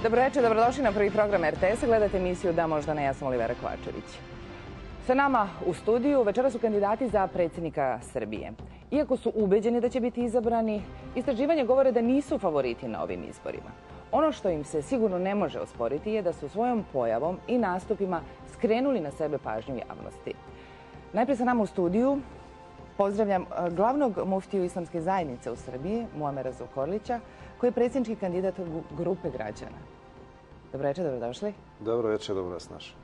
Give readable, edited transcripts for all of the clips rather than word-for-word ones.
Dobro večer, dobrodošli na prvi program RTS-a. Gledate emisiju Da, možda ne, ja sam Olivera Kovačević. Sa nama u studiju večera su kandidati za predsjednika Srbije. Iako su ubeđeni da će biti izabrani, istraživanje govore da nisu favoriti na ovim izborima. Ono što im se sigurno ne može osporiti je da su svojom pojavom i nastupima skrenuli na sebe pažnju javnosti. Najprije sa nama u studiju pozdravljam glavnog muftiju Islamske zajednice u Srbiji, Muamera Zukorlića, koji je predsjednički kandidat grupe građana. Dobro večer, dobrodošli. Dobro večer, dobro vas našli.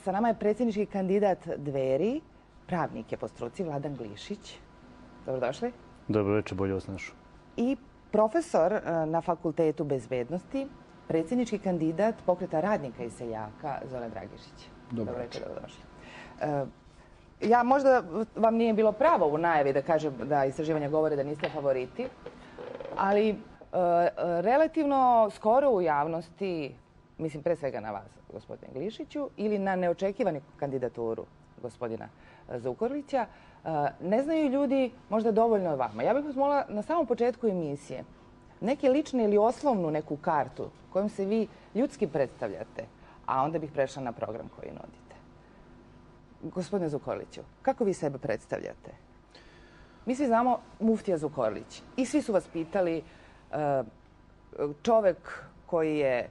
Sa nama je predsjednički kandidat Dveri, pravnik je po struci, Vladan Glišić. Dobrodošli. Dobro večer, bolje vas našao. I profesor na Fakultetu bezbednosti, predsjednički kandidat Pokreta radnika i seljaka, Zoran Dragišić. Dobro večer, dobrodošli. Ja možda vam nije bilo pravo u najavi da kažem da istraživanja govore da niste favoriti, ali relativno skoro u javnosti, mislim pre svega na vas, gospodine Glišiću, ili na neočekivanu kandidaturu gospodina Zukorlića, ne znaju ljudi možda dovoljno o vama. Ja bih vas molila na samom početku emisije neke lične ili osnovnu neku kartu kojom se vi ljudski predstavljate, a onda bih prešla na program koji nudite. Gospodine Zukorliću, kako vi sebe predstavljate? Mi svi znamo muftija Zukorlić i svi su vas pitali čovek koji je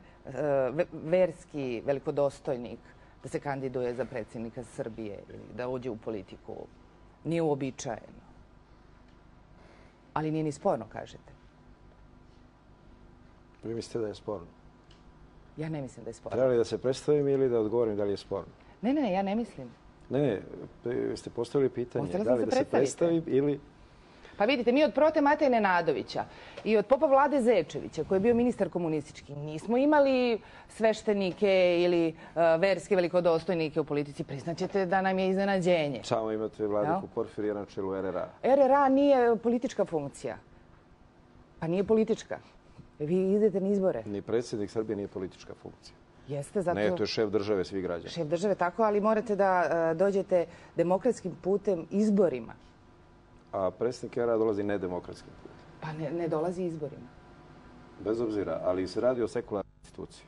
verski velikodostojnik da se kandiduje za predsjednika Srbije ili da uđe u politiku. Nije uobičajeno. Ali nije ni sporno, kažete. Vi mislite da je sporno? Ja ne mislim da je sporno. Treba li da se predstavim ili da odgovorim da li je sporno? Ne, ja ne mislim. Ne, ste postavili pitanje Postavila da sam li se da se predstavim ili... Pa vidite, mi od Prote Mateje Nenadovića i od popa Vlade Zečevića, koji je bio ministar komunistički, nismo imali sveštenike ili verske velikodostojnike u politici. Priznaćete da nam je iznenađenje. Samo imate Vladiku Porfirija na čelu RRA. RRA nije politička funkcija. Pa nije politička. Vi idete na izbore. Ni predsjednik Srbije nije politička funkcija. Jeste, zato... Ne, to je šef države svih građana. Šef države, tako, ali morate da dođete demokratskim putem izborima. A predsjednik RRA dolazi nedemokratskim putem. Pa ne dolazi izborima. Bez obzira, ali se radi o sekularnoj instituciji,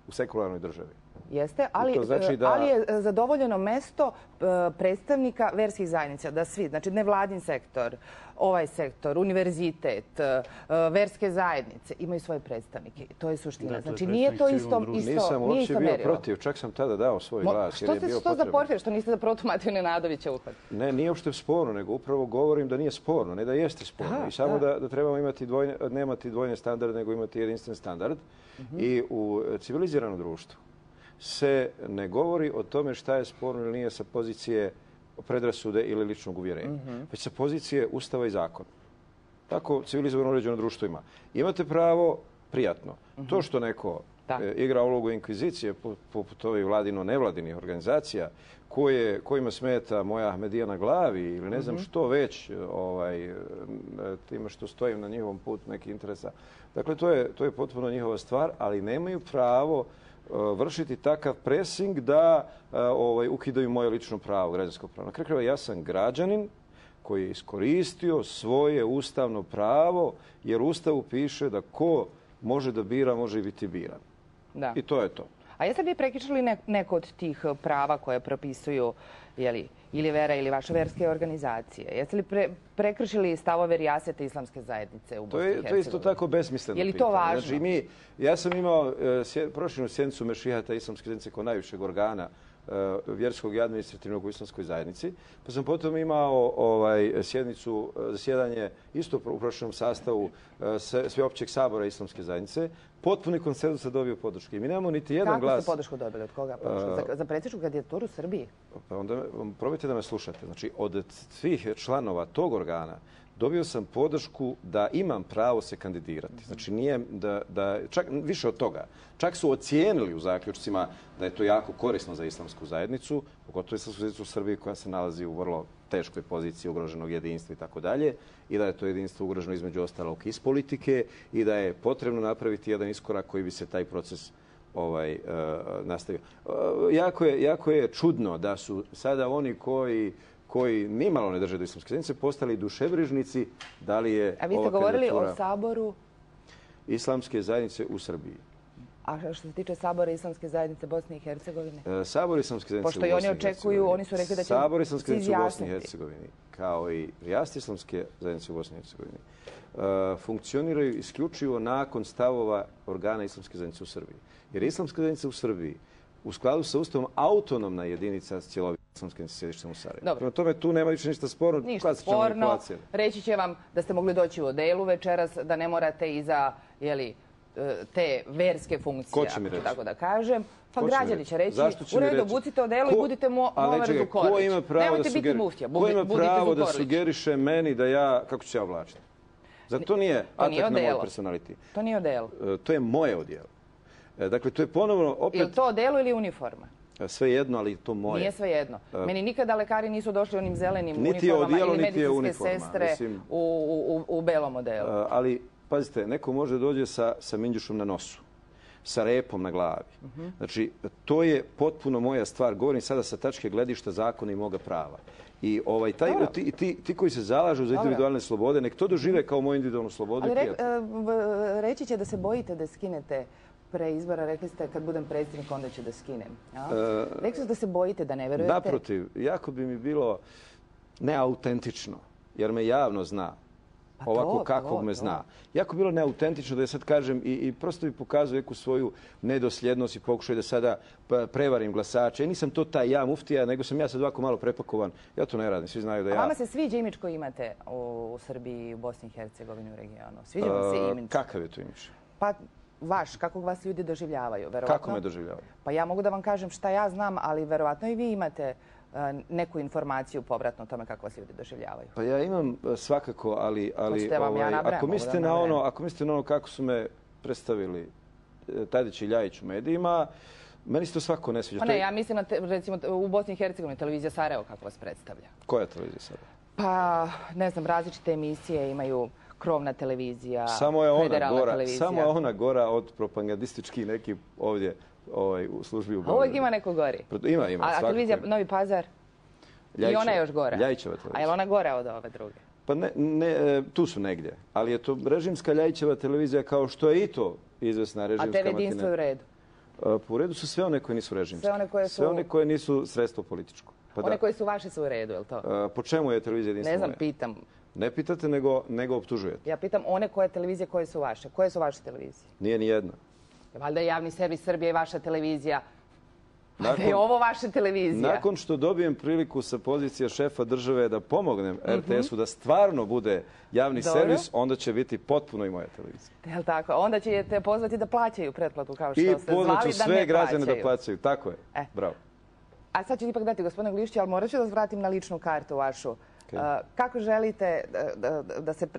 u sekularnoj državi. Jeste, ali je zadovoljeno mesto predstavnika verskih zajednica, da svi, znači nevladin sektor, ovaj sektor, univerzitet, verske zajednice imaju svoje predstavnike. To je suština. Znači nije to isto merilo. Nisam uopće bio protiv, čak sam tada dao svoj glas. Što ste to za Porfir, što niste za Protu Mateju Nenadovića uhvatili? Ne, nije uopšte sporno, nego upravo govorim da nije sporno, ne da jeste sporno. I samo da trebamo nemati dvojne standarde, nego imati jedinstven standard. I u civiliziranom društvu se ne govori o tome šta je sporno ili nije sa pozicije predrasude ili ličnog uvjerenja, već sa pozicije Ustava i zakona. Tako civilizovano uređeno društvo ima. Imate pravo prijatno. To što neko igra ulogu inkvizicije poput ovih vladino-nevladinih organizacija kojima smeta moja Ahmedija na glavi ili ne znam što već time što stojim na njihovom putu nekih interesa. Dakle, to je potpuno njihova stvar, ali nemaju pravo vršiti takav presing da ukidaju moje lično pravo, građansko pravo. Na kraju krajeva, ja sam građanin koji je iskoristio svoje ustavno pravo, jer u Ustavu piše da ko može da bira, može i biti biran. I to je to. A jeste li prekršili neko od tih prava koje propisuju ili vera ili vaše verske organizacije? Jeste li prekršili stavove rijasete Islamske zajednice u Bosni i Hercegovini? To je isto tako besmisleno pitanje. Je li to važno? Znači, ja sam imao proširenu sjednicu Mešihata Islamske zajednice kao najvišeg organa vjerskog i administrativnog u Islamskoj zajednici. Pa sam potom imao zasjedanje isto u prošlom sastavu Sveopćeg sabora Islamske zajednice. Potpuni konsenzus se dobio podršku. I mi nemamo niti jedan glas... Kako ste podršku dobili? Od koga? Za predsjedničku kandidaturu Srbije? Pa onda probajte da me slušate. Znači, od svih članova tog organa dobio sam podršku da imam pravo se kandidirati. Znači, nije čak više od toga. Čak su ocijenili u zaključcima da je to jako korisno za Islamsku zajednicu, pogotovo Islamsku zajednicu u Srbiji koja se nalazi u vrlo teškoj poziciji ugroženog jedinstva i tako dalje, i da je to jedinstvo ugroženo između ostalog iz politike i da je potrebno napraviti jedan iskorak koji bi se taj proces nastavio. Jako je čudno da su sada oni koji nimalo ne drže do Islamske zajednice postali dušebrižnici da li je ova kandidatura... A vi ste govorili o saboru Islamske zajednice u Srbiji. A što se tiče Sabora Islamske zajednice Bosne i Hercegovine? Sabor Islamske zajednice Pošto i oni očekuju, oni su rekli da će Sabor Islamske se zajednice u Bosni i izjasniti. Hercegovini, kao i Rijast Islamske zajednice u Bosni i Hercegovini, funkcioniraju isključivo nakon stavova organa Islamske zajednice u Srbiji. Jer Islamska zajednica u Srbiji u skladu sa Ustavom autonomna jedinica s cjelovitom islamskim sjedištem u Sarajevu. Prema tome, tu nema više ništa sporno. Ništa sporno. Reći će vam da ste mogli doći u odelu večeras, da ne morate iza te verske funkcije, tako da kažem. Pa građani će reći, u redu, bucite odelu i budite Muamer Zukorlić. Ko ima pravo da sugeriše meni da ja, kako ću se ja oblačiti? Zar to nije atak na moj personality? To nije odelo. To je moje odijelo. Dakle, to je ponovno opet... Je li to odelo ili uniforma? Sve jedno, ali to moje. Nije sve jedno. Meni nikada lekari nisu došli onim zelenim uniformama ili medicinske sestre u belom odelu. Ali, pazite, neko može dođe sa minđušom na nosu, sa repom na glavi. Znači, to je potpuno moja stvar. Govorim sada sa tačke gledišta zakona i moga prava. I ti koji se zalažu za individualne slobode, nek to dožive kao moju individualnu slobodu. Ali reći će da se bojite da skinete pre izbora, rekli ste kad budem predsjednik onda ću da skinem. Rekli ste da se bojite, da ne verujete? Naprotiv, jako bi mi bilo neautentično, jer me javno zna. Ovako kakvog me zna. Jako bilo neautentično da ja sad kažem i prosto bi pokazao neku svoju nedosljednost i pokušaj da sada prevarim glasače. Ja nisam to taj ja muftija, nego sam ja sad ovako malo prepakovan. Ja to ne radim, svi znaju da ja... A vama se sviđa imidž koji imate u Srbiji, u Bosni i Hercegovini, u regionu? Sviđa vam se imidž? Kakav je to imidž? Pa vaš, kako vas ljudi doživljavaju, verovatno. Kako me doživljavaju? Pa ja mogu da vam kažem šta ja znam, ali verovatno i vi imate neku informaciju povratno o tome kako vas ljudi doživljavaju. Pa ja imam svakako, ali ako mislite na ono kako su me predstavili Tadić i Ljajić u medijima, meni se to svako ne sviđa. Pa ne, ja mislim recimo u Bosni i Hercegovini televizija Sarajevo kako vas predstavlja. Koja televizija Sarajevo? Pa ne znam, različite emisije imaju. Krovna televizija, federalna televizija. Samo je ona gora od propagandistički neki ovdje u službi u Beogradu. Uvijek ima neko gori. Ima. A televizija Novi Pazar? I ona je još gora. Ljajićeva televizija. A je li ona gora od ove druge? Pa ne, tu su negdje. Ali je to režimska Ljajićeva televizija kao što je i to izvesna režimska matina. A TV Jedinstvo je u redu? U redu su sve one koje nisu režimske. Sve one koje nisu sredstvo političko. One koje su vaše su u redu, je li to? Po čemu je televizija Jedinstvo? Ne znam, pitam. Ne pitate, nego optužujete. Ja pitam one koje televizije koje su vaše. Koje su vaše televizije? Nije ni jedna. Valjda je Javni servis Srbije i vaša televizija. Valjda je ovo vaša televizija. Nakon što dobijem priliku sa pozicije šefa države da pomognem RTS-u da stvarno bude javni servis, onda će biti potpuno i moja televizija. Je li tako? Onda ćete pozvati da plaćaju pretplatu kao što ste zvali da ne plaćaju. I pozvat ću sve građane da plaćaju. Tako je. Bravo. A sad ću ipak dati gospodine Glišiću, ali morat ću da vas vratim na ličnu kartu vašu. Kako želite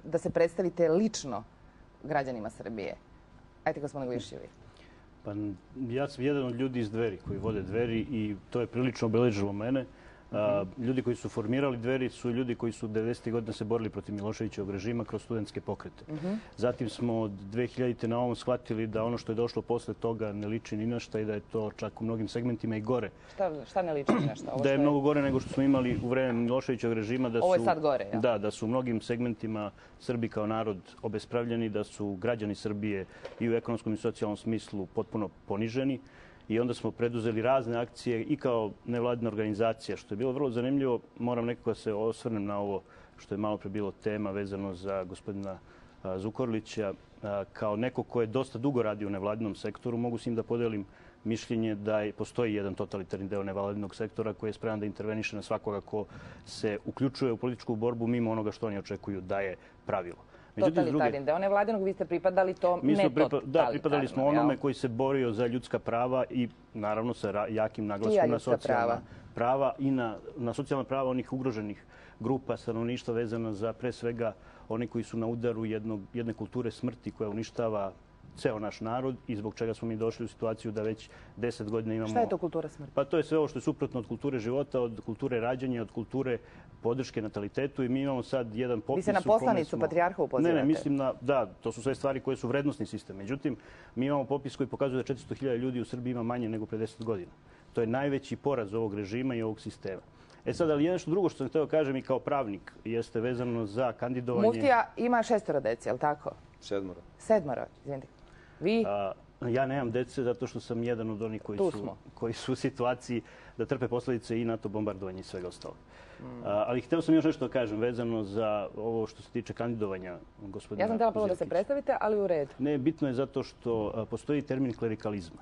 da se predstavite lično građanima Srbije? Ajde, gospodine Glišićevi. Pa ja sam jedan od ljudi iz Dveri koji vode Dveri i to je prilično obeležilo mene. Ljudi koji su formirali Dveri su ljudi koji su 90. godina se borili protiv Miloševićevog režima kroz studentske pokrete. Zatim smo od 2000. na ovom shvatili da ono što je došlo posle toga ne liči ni na šta i da je to čak u mnogim segmentima i gore. Šta ne liči ni na šta? Da je mnogo gore nego što smo imali u vreme Miloševićevog režima. Ovo je sad gore, ja? Da, da su u mnogim segmentima Srbi kao narod obespravljeni, da su građani Srbije i u ekonomskom i socijalnom smislu potpuno poniženi. I onda smo preduzeli razne akcije i kao nevladina organizacija, što je bilo vrlo zanimljivo. Moram nekako se osvrnem na ovo što je malo pre bilo tema vezano za gospodina Zukorlića. Kao neko ko je dosta dugo radio u nevladinom sektoru, mogu s njim da podelim mišljenje da postoji jedan totalitarni deo nevladinog sektora koji je spreman da interveniše na svakoga ko se uključuje u političku borbu mimo onoga što oni očekuju da je pravilo. Totalitarni deo nevladinog, vi ste pripadali to netotalitarnom. Da, pripadali smo onome koji se borio za ljudska prava i naravno sa jakim naglaskom na socijalna prava i na socijalna prava onih ugroženih grupa stanovništva vezana za pre svega oni koji su na udaru jedne kulture smrti koja uništava ceo naš narod i zbog čega smo mi došli u situaciju da već 10 godina imamo... Šta je to kultura smrti? Pa to je sve ovo što je suprotno od kulture života, od kulture rađanja, od kulture podrške natalitetu i mi imamo sad jedan popis... Vi se na poslanicu patrijarha upozivate? Ne, mislim da, to su sve stvari koje su vrednostni sistem. Međutim, mi imamo popis koji pokazuje da 400.000 ljudi u Srbiji ima manje nego pre 10 godina. To je najveći poraz ovog režima i ovog sistema. Sad, ali nešto drugo što sam hteo kažem i kao pravnik jeste vezano za kandidovanje... Muftija ima 6 dece, je li tako? 7. 7, izvinite. Vi? Ja nemam dece zato što sam jedan od onih koji su u situaciji da trpe posljedice i NATO bombardovanja i svega ostalog. Ali hteo sam još nešto da kažem vezano za ovo što se tiče kandidovanja gospodina. Ja sam htjela prvo da se predstavite, ali u redu. Ne, bitno je zato što postoji termin klerikalizma.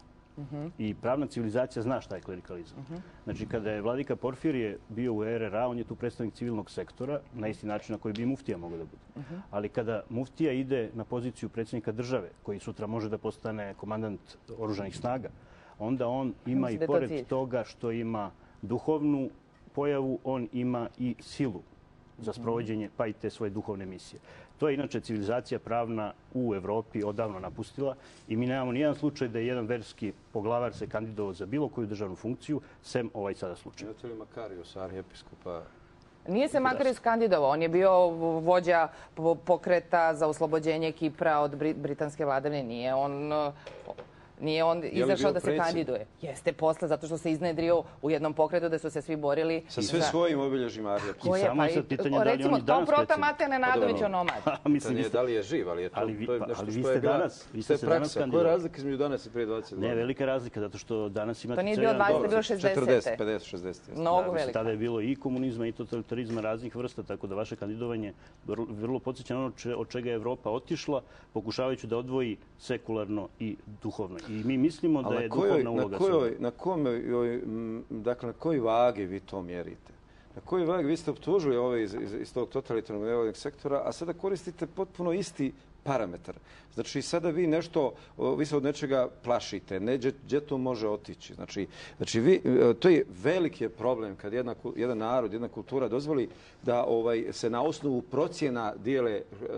I pravna civilizacija zna šta je klerikalizam. Znači, kada je vladika Porfirije bio u RRA, on je tu predstavnik civilnog sektora, na isti način na koji bi muftija mogao da bude. Ali kada muftija ide na poziciju predsjednika države, koji sutra može da postane komandant oružanih snaga, onda on ima i pored toga što ima duhovnu pojavu, on ima i silu za sprovođenje pa i te svoje duhovne misije. To je inače civilizacija pravna u Evropi odavno napustila i mi nemamo nijedan slučaj da je jedan verski poglavar se kandidovao za bilo koju državnu funkciju, sem ovaj sada slučaj. Imate li Makarius, arhijepiskopa? Nije se Makarius kandidovao, on je bio vođa pokreta za oslobođenje Kipra od britanske vladavine. Nije on izašao da se kandiduje. Jeste posle, zato što se iznedrio u jednom pokretu da su se svi borili. Sa sve svojim obilježjima arhijepiskopa. I samo je sad pitanje da li recimo, on i danas Tom Prota Mate Nenadović onomad. Pitanje je da li je živ, ali je to nešto što je danas. To je praksa. Koja je razlika između danas i prije 20 godina? Ne, velika razlika, zato što danas imate... To nije bilo 20, bilo 60. 40, 50, 60. Mnogo velika. Tada je bilo i komunizma i totalitarizma raznih vrsta, tako da vaše kandidovanje vrlo podsjeća ono od čega je Evropa otišla, pokušavajući da odvoji sekularno i duhovno. I mi mislimo da je duhovna uloga na kojoj vagi vi to mjerite? Na kojoj vagi vi ste optužili ove iz tog totalitarnog nevladnog sektora, a sada koristite potpuno isti parametar. Znači, sada vi se od nečega plašite, gdje to može otići. Znači, to je veliki problem kad jedan narod, jedna kultura dozvoli da se na osnovu procjena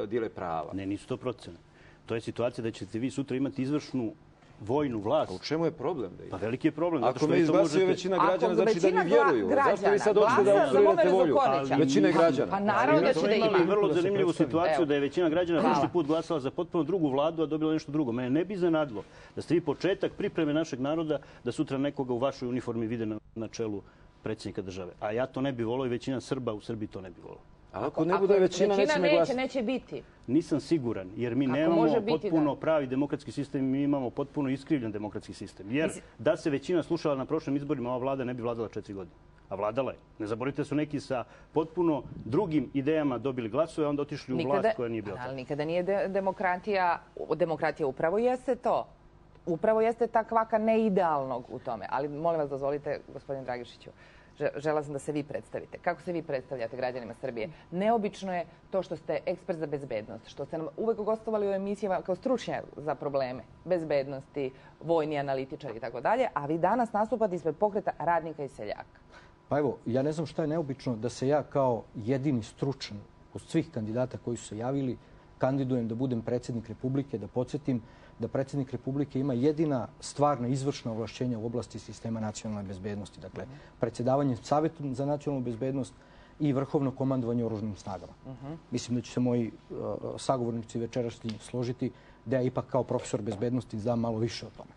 dijele prava. Ne, nisu to procjene. To je situacija da ćete vi sutra imati izvršnu vojnu vlast. U čemu je problem? Pa veliki je problem. Ako me izbacuje većina građana, znači da mi vjeruju. Zašto vi sad hoćete da obstruirate volju većine građana? Pa naravno da će da ima. Imali vrlo zanimljivu situaciju da je većina građana prošli put glasala za potpuno drugu vladu, a dobila nešto drugo. Mene ne bi iznenadilo da ste vi početak pripreme našeg naroda da sutra nekoga u vašoj uniformi vide na čelu predsjednika države. A ja to ne bi volio i većina Srba u Srbiji to ne bi volio. Ako ne bude većina, neće biti. Nisam siguran, jer mi nemamo potpuno pravi demokratski sistem, mi imamo potpuno iskrivljen demokratski sistem. Jer da se većina slušala na prošlim izborima, ova vlada ne bi vladala 4 godine. A vladala je. Ne zaboravite su neki sa potpuno drugim idejama dobili glasove, a onda otišli u vlast koja nije bila. Ali nikada nije demokratija. Demokratija upravo jeste to. Upravo jeste ta kvaka neidealnog u tome. Ali molim vas, dozvolite, gospodin Dragišiću, žela sam da se vi predstavite. Kako se vi predstavljate građanima Srbije? Neobično je to što ste ekspert za bezbednost, što ste nam uvek gostovali u emisijama kao stručnjak za probleme bezbednosti, vojni analitičar i tako dalje, a vi danas nastupate ispred pokreta radnika i seljaka. Pa evo, ja ne znam šta je neobično da se ja kao jedini stručan od svih kandidata koji su se javili kandidujem da budem predsjednik Republike, da podsjetim da predsjednik Republike ima jedina stvarna izvršna ovlašćenja u oblasti sistema nacionalne bezbednosti. Dakle, predsjedavanje Savjetom za nacionalnu bezbednost i vrhovno komandovanje oružanim snagama. Mislim da će se moji sagovornici večerašnji složiti da ja ipak kao profesor bezbednosti znam malo više o tome.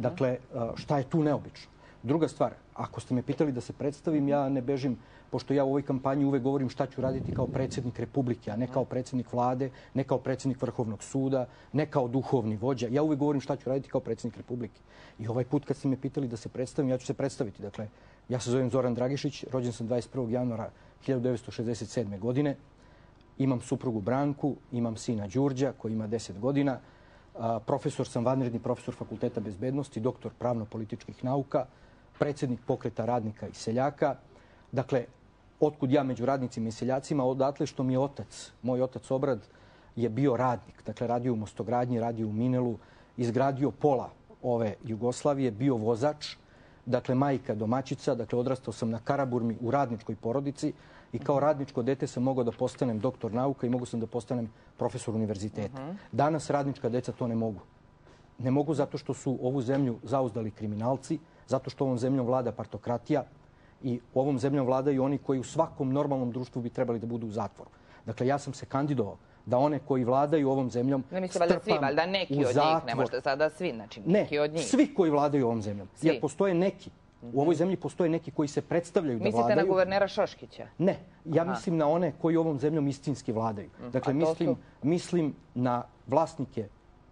Dakle, šta je tu neobično? Druga stvar, ako ste me pitali da se predstavim, ja ne bežim, pošto ja u ovoj kampanji uvek govorim šta ću raditi kao predsjednik Republike, a ne kao predsjednik vlade, ne kao predsjednik Vrhovnog suda, ne kao duhovni vođa. Ja uvek govorim šta ću raditi kao predsjednik Republike. I ovaj put kad ste me pitali da se predstavim, ja ću se predstaviti. Dakle, ja se zovem Zoran Dragišić, rođen sam 21. januara 1967. godine. Imam suprugu Branku, imam sina Đurđa koji ima 10 godina. Profesor sam, vanredni profesor Fakulteta bezbednosti, doktor pravno-političkih nauka, predsjednik pokreta radnika i seljaka. Dakle, otkud ja među radnicima i seljacima? Odatle što mi je otac, moj otac Obrad, je bio radnik. Dakle, radio u Mostogradnji, radio u Minelu, izgradio pola ove Jugoslavije, bio vozač, dakle, majka domaćica, dakle, odrastao sam na Karaburmi u radničkoj porodici i kao radničko dete sam mogao da postanem doktor nauka i mogao sam da postanem profesor univerziteta. Danas radnička deca to ne mogu. Ne mogu zato što su ovu zemlju zauzdali kriminalci, zato što ovom zemljom vlada partokratija i ovom zemljom vladaju oni koji u svakom normalnom društvu bi trebali da budu u zatvoru. Dakle, ja sam se kandidovao da one koji vladaju ovom zemljom strpam u zatvor. Ne mislite valjda neki od njih, ne možete sada svi, znači neki od njih. Ne, svi koji vladaju ovom zemljom. Jer postoje neki. U ovoj zemlji postoje neki koji se predstavljaju da vladaju. Mislite na guvernera Šoškića? Ne, ja mislim na one koji ovom zemljom istinski vladaju. Dakle, mislim na vlasnike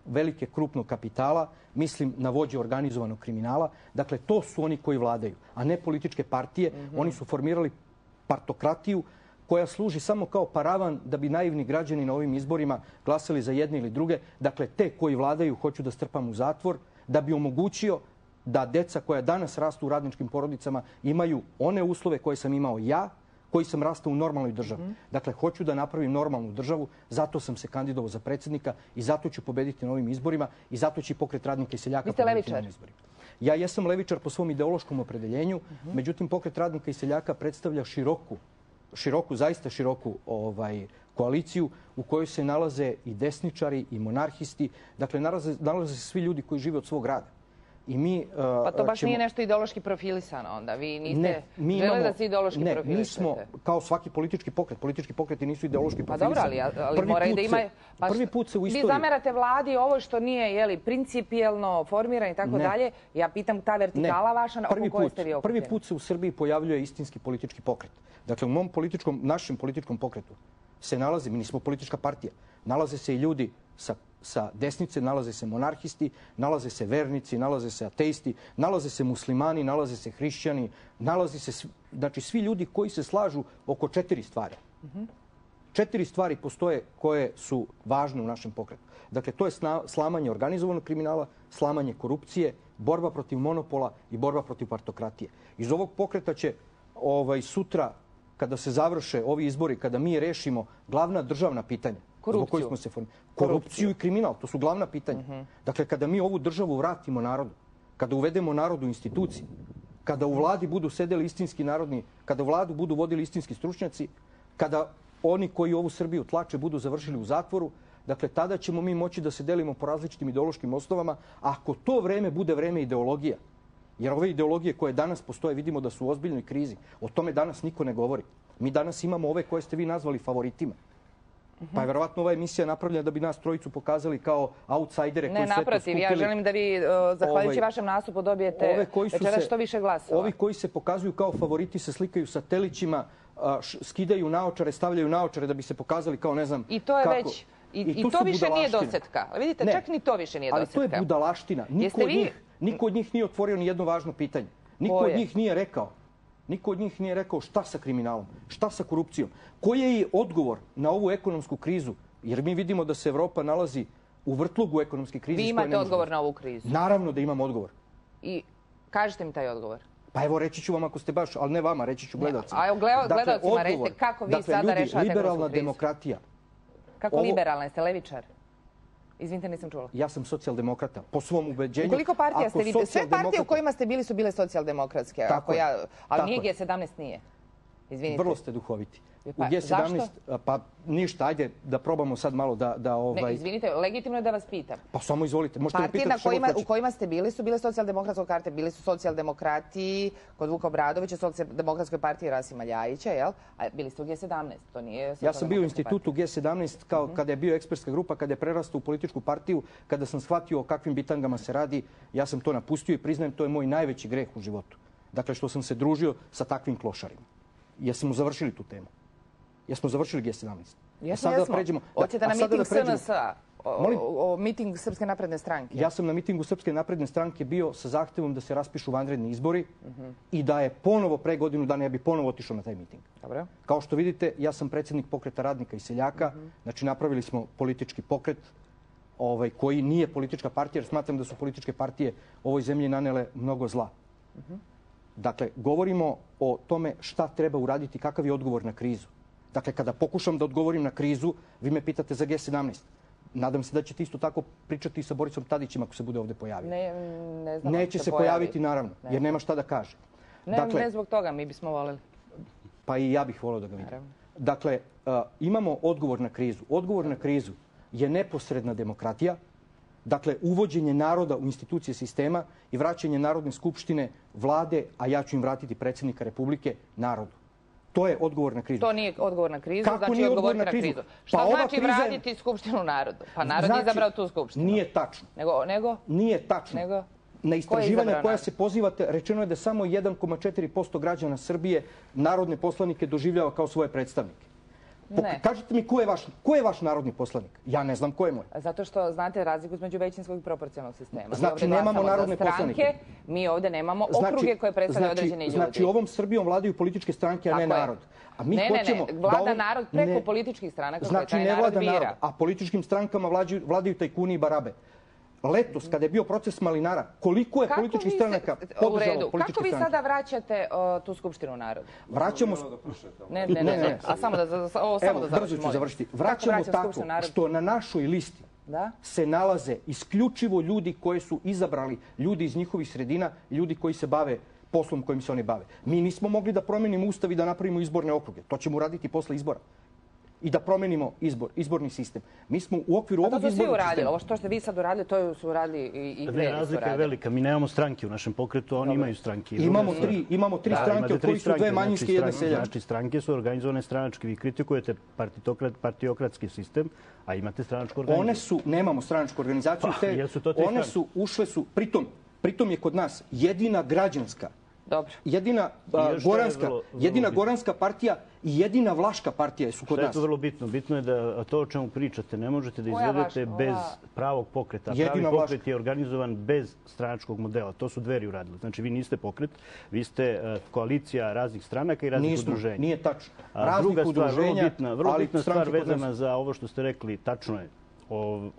velike krupnog kapitala, mislim na vođe organizovanog kriminala. Dakle, to su oni koji vladaju, a ne političke partije. Oni su formirali partokratiju koja služi samo kao paravan da bi naivni građani na ovim izborima glasali za jedne ili druge. Dakle, te koji vladaju hoću da strpam u zatvor, da bi omogućio da deca koja danas rastu u radničkim porodicama imaju one uslove koje sam imao ja, koji sam rastao u normalnoj državi. Dakle, hoću da napravim normalnu državu, zato sam se kandidovao za predsjednika i zato ću pobediti na ovim izborima i zato će Pokret radnika i seljaka pobediti na ovim izborima. Ja jesam levičar po svom ideološkom opredeljenju, međutim, Pokret radnika i seljaka predstavlja zaista široku koaliciju u kojoj se nalaze i desničari i monarhisti. Dakle, nalaze se svi ljudi koji žive od svog rada. Pa to baš nije nešto ideološki profilisano onda. Vi niste želeli da se ideološki profilisate. Ne, mi smo kao svaki politički pokret. Politički pokreti nisu ideološki profilisani. Pa dobro, ali moraju da imaju... Prvi put se u istoriji... Vi zamerate vladi ovo što nije principijelno formiran i tako dalje. Ja pitam ta vertikala vaša oko koje ste vi okupljeni. Prvi put se u Srbiji pojavljuje istinski politički pokret. Dakle, u našem političkom pokretu se nalaze, mi nismo politička partija, nalaze se i ljudi sa desnice, nalaze se monarhisti, nalaze se vernici, nalaze se ateisti, nalaze se muslimani, nalaze se hrišćani, nalaze se, znači, svi ljudi koji se slažu oko 4 stvari. 4 stvari postoje koje su važne u našem pokretu. Dakle, to je slamanje organizovanog kriminala, slamanje korupcije, borba protiv monopola i borba protiv partokratije. Iz ovog pokreta će sutra, kada se završe ovi izbori, kada mi rešimo glavna državna pitanja, korupciju i kriminal, to su glavna pitanja. Dakle, kada mi ovu državu vratimo narodu, kada uvedemo narodu institucije, kada u vladi budu sedeli istinski narodni, kada vladu budu vodili istinski stručnjaci, kada oni koji ovu Srbiju tlače budu završili u zatvoru, dakle, tada ćemo mi moći da se delimo po različitim ideološkim osnovama. Ako to vreme bude vreme ideologija, jer ove ideologije koje danas postoje, vidimo da su u ozbiljnoj krizi. O tome danas niko ne govori. Mi danas imamo ove koje ste vi nazvali favoritima. Pa je verovatno ova emisija napravljena da bi nas trojicu pokazali kao outsidere koji sve to skupili. Ne, naprotiv, ja želim da vi, zahvaljujući vašem nastupu, dobijete večera što više glasova. Ovi koji se pokazuju kao favoriti se slikaju sa telićima, skidaju naočare, stavljaju naočare da bi se pokazali kao ne znam kako. I to je već... I to više nije dosetka. Vidite, čak ni to više nije dosetka. Ali to je budalaština. Niko od njih nije otvorio ni jedno važno pitanje. Niko od njih nije rekao šta sa kriminalom, šta sa korupcijom. Koji je odgovor na ovu ekonomsku krizu? Jer mi vidimo da se Evropa nalazi u vrtlugu ekonomske krize. Vi imate odgovor na ovu krizu? Naravno da imam odgovor. I kažete mi taj odgovor. Pa evo, reći ću vam ako ste baš, ali ne vama, reći ću gledalcima. A gledalcima recite kako vi sada rešavate ekonomsku krizu. Liberalna demokratija. Kako liberalna? Jeste levičar? Izvinite, nisam čula. Ja sam socijaldemokrata, po svom ubeđenju. Koliko partija ste vidjeli? Sve partije u kojima ste bili su bile socijaldemokratske. Ali nije G17 nije. Izvinite. Vrlo ste duhoviti. Zašto? Pa ništa, ajde da probamo sad malo da... Ne, izvinite, legitimno je da vas pitam. Pa samo izvolite, možete mi pitati što hoćete. U kojima ste bili su bile socijaldemokratske karte, bili su socijaldemokrati kod Vuka Obradovića, socijaldemokratskoj partiji Rasima Ljajića, jel? A bili ste u G17, to nije... Ja sam bio u institutu G17 kao kada je bio ekspertska grupa, kada je prerastao u političku partiju, kada sam shvatio o kakvim bitangama se radi, ja sam to napustio i priznajem, to je moj najveći greh u životu. Dakle, što sam se družio sa takvim klošarima. Jesmo završili tu temu. Jesmo završili G17. Jesmo. Hoćete na miting SNS-a, miting Srpske napredne stranke? Ja sam na mitingu Srpske napredne stranke bio sa zahtevom da se raspišu vanredni izbori i da je ponovo pre godinu dana ja bi ponovo otišao na taj miting. Dobro. Kao što vidite, ja sam predsjednik Pokreta radnika i seljaka. Znači, napravili smo politički pokret koji nije politička partija, jer smatram da su političke partije ovoj zemlji nanele mnogo zla. Dakle, govorimo o tome šta treba uraditi, kakav je odgovor na krizu. Dakle, kada pokušam da odgovorim na krizu, vi me pitate za G17. Nadam se da ćete isto tako pričati i sa Borisom Tadićem ako se bude ovdje pojavio. Ne znam. Neće se pojaviti, naravno, jer nema šta da kaže. Ne zbog toga, mi bismo voleli. Pa i ja bih volio da ga vidim. Dakle, imamo odgovor na krizu. Odgovor na krizu je neposredna demokratija. Dakle, uvođenje naroda u institucije sistema i vraćanje Narodne skupštine, vlade, a ja ću im vratiti predsjednika Republike, narodu. To je odgovor na krizu. To nije odgovor na krizu, znači odgovoriti na krizu. Šta znači vratiti skupštinu narodu? Pa narod je izabrao tu skupštinu. Nije tačno. Nego? Nije tačno. Na istraživanja koja se pozivate, rečeno je da samo 1,4% građana Srbije narodne poslanike doživljava kao svoje predstavnike. Ne. Kažite mi ko je vaš narodni poslanik? Ja ne znam ko je moj. Zato što znate razliku između većinskog i proporcionalnog sistema. Znači nemamo narodne poslanike. Mi ovdje nemamo okruge koje predstavljaju određeni ljudi. Znači ovom Srbijom vladaju političke stranke, a ne narod. A mi hoćemo vlada narod preko političkih stranaka koje taj narod bira. A političkim strankama vladaju tajkuni i barabe. Letos, kada je bio proces malinara, koliko je političkih stranaka podržalo političke stranke? Kako vi sada vraćate tu Skupštinu naroda? Vraćamo... Ne. A samo da završimo. Brzo ću završiti. Vraćamo tako što na našoj listi se nalaze isključivo ljudi koje su izabrali, ljudi iz njihovih sredina, ljudi koji se bave poslom kojim se oni bave. Mi nismo mogli da promenimo ustav i da napravimo izborne okruge. To ćemo uraditi posle izbora. I da promenimo izborni sistem. Mi smo u okviru ovog izbornog sistema... To su svi uradili. Ovo što ste vi sad uradili, to su uradili i ne, razlika je velika. Mi nemamo stranke u našem pokretu, oni imaju stranke. Imamo tri stranke, od kojih su dve manjinske i jedne seljačke. Znači, stranke su organizovane stranački. Vi kritikujete partiokratski sistem, a imate stranačku organizaciju. Nemamo stranačku organizaciju. Ušle su, pritom je kod nas jedina građanska, jedina goranska partija i jedina vlaška partija su kod nas. Što je to vrlo bitno? Bitno je da to o čemu pričate ne možete da izvedete bez pravog pokreta. Pravi pokret je organizovan bez stranačkog modela. To su Dveri uradili. Znači, vi niste pokret, vi ste koalicija raznih stranaka i raznih udruženja. Nije tačno. Druga stvar, vrlo bitna stvar vezana za ovo što ste rekli, tačno je.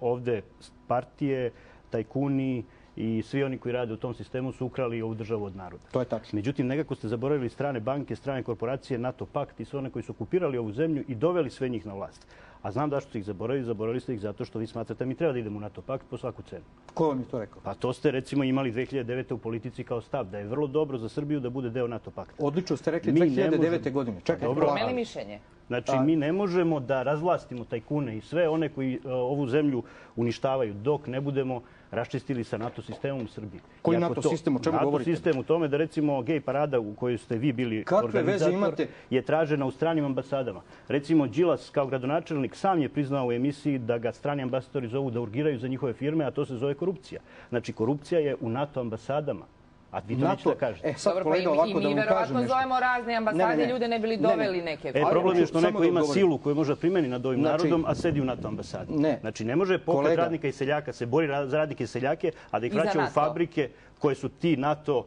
Ovde partije, tajkuni i svi oni koji rade u tom sistemu su ukrali ovu državu od naroda. To je tačno. Međutim, nekako ste zaboravili strane banke, strane korporacije, NATO pakt i sve one koji su okupirali ovu zemlju i doveli sve njih na vlast. A znam da što ste ih zaboravili. Zaboravili ste ih zato što vi smatrate mi treba da idemo u NATO pakt po svaku cenu. Ko vam je to rekao? Pa to ste recimo imali 2009. u politici kao stav, da je vrlo dobro za Srbiju da bude deo NATO pakta. Odlično ste rekli 2009. godine. Čekajte, promeli mišljenje. Znači, mi ne možemo da razvlastimo tajkune i sve one koji ovu zemlju uništavaju dok ne budemo raščistili sa NATO sistemom u Srbiji. Koji NATO sistem, o čemu govorite? NATO sistem u tome da recimo gej parada u kojoj ste vi bili organizator je tražena u stranim ambasadama. Recimo, Đilas kao gradonačelnik sam je priznao u emisiji da ga strani ambasadori zovu da urgiraju za njihove firme, a to se zove korupcija. Znači, korupcija je u NATO ambasadama. A vi to nećete da kažete. Dobro, pa i mi verovatno zovemo razne ambasade, ljude ne bili doveli neke... Problem je što neko ima silu koju može primeni nad ovim narodom, a sedi u NATO ambasadi. Znači, ne može pokret radnika i seljaka se bori za radnike i seljake, a da ih vraća u fabrike koje su ti NATO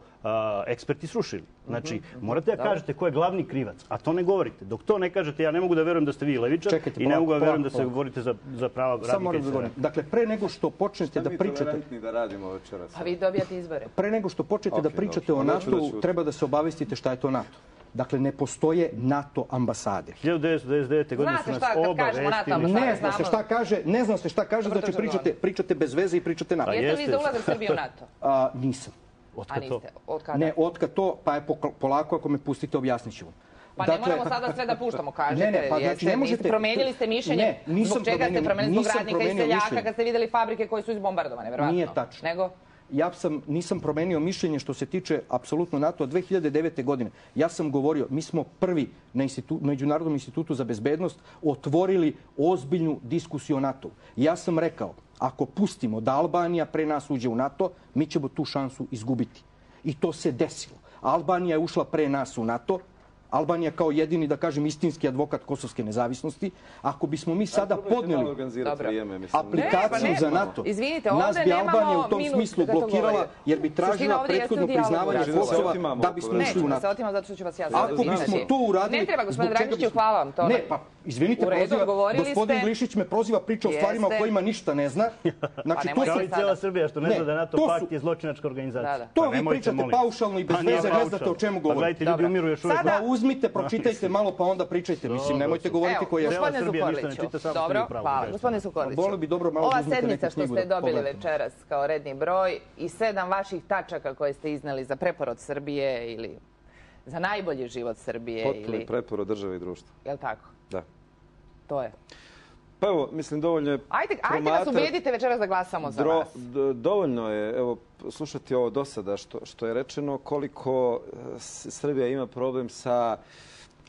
eksperti srušili. Znači, morate da kažete ko je glavni krivac, a to ne govorite. Dok to ne kažete, ja ne mogu da verujem da ste vi levičar i ne mogu da verujem da se borite za prava radnika i seljaka. Dakle, pre nego što počnete da pričate... A vi dobijate izbore. Pre nego što počnete da pričate o NATO, treba da se obavestite šta je to NATO. Dakle, ne postoje NATO ambasade. 1999. godine su nas obavestili. Ne zna se šta kaže, znači pričate bez veze i pričate NATO. Jeste li za ulazak Srbije u NATO? Nisam. A niste? Od kada? Ne, od kada to, pa je polako, ako me pustite, objasnit ću vam. Pa ne moramo sada sve da puštamo, kažete. Promenili ste mišljenje. Zbog čega ste promenili? Zbog radnika i seljaka kad ste vidjeli fabrike koje su izbombardovane, verovatno. Nije tačno. Ja nisam promenio mišljenje što se tiče apsolutno NATO-a 2009. godine. Ja sam govorio, mi smo prvi na Međunarodnom institutu za bezbednost otvorili ozbiljnu diskusiju o NATO-u. Ja sam rekao, ako pustimo da Albanija pre nas uđe u NATO, mi ćemo tu šansu izgubiti. I to se desilo. Albanija je ušla pre nas u NATO. Albanija kao jedini, da kažem, istinski advokat kosovske nezavisnosti. Ako bismo mi sada podneli aplikaciju za NATO, nas bi Albanija u tom smislu blokirala jer bi tražila prethodno priznavanje Kosova da bismo išli u NATO. Ako bismo to uradili... Ne treba, gospodine Dragišiću, hvala vam to. Ne, pa izvinite, gospodin Glišić me proziva, priča o stvarima o kojima ništa ne zna. Kao i cijela Srbija što ne zna da NATO pakt je zločinačka organizacija. To vi pričate paušalno i bez veze, ne znate o čemu govorite. Gledajte, ljudi umiru još uvijek. Uzmite, pročitajte malo, pa onda pričajte. Mislim, nemojte govoriti koji je... Gospodine Zukorliću, dobro, hvala. Gospodine Zukorliću, ova sedmica što ste dobili večeras kao redni broj i 7 vaših tačaka koje ste iznali za preporod Srbije ili za najbolji život Srbije. Potpuni preporod države i društva. Je li tako? Da. To je. Pa evo, mislim, dovoljno je... Ajde nas ubedite večeras da glasamo za vas. Dovoljno je, evo, slušati ovo do sada što je rečeno, koliko Srbija ima problem sa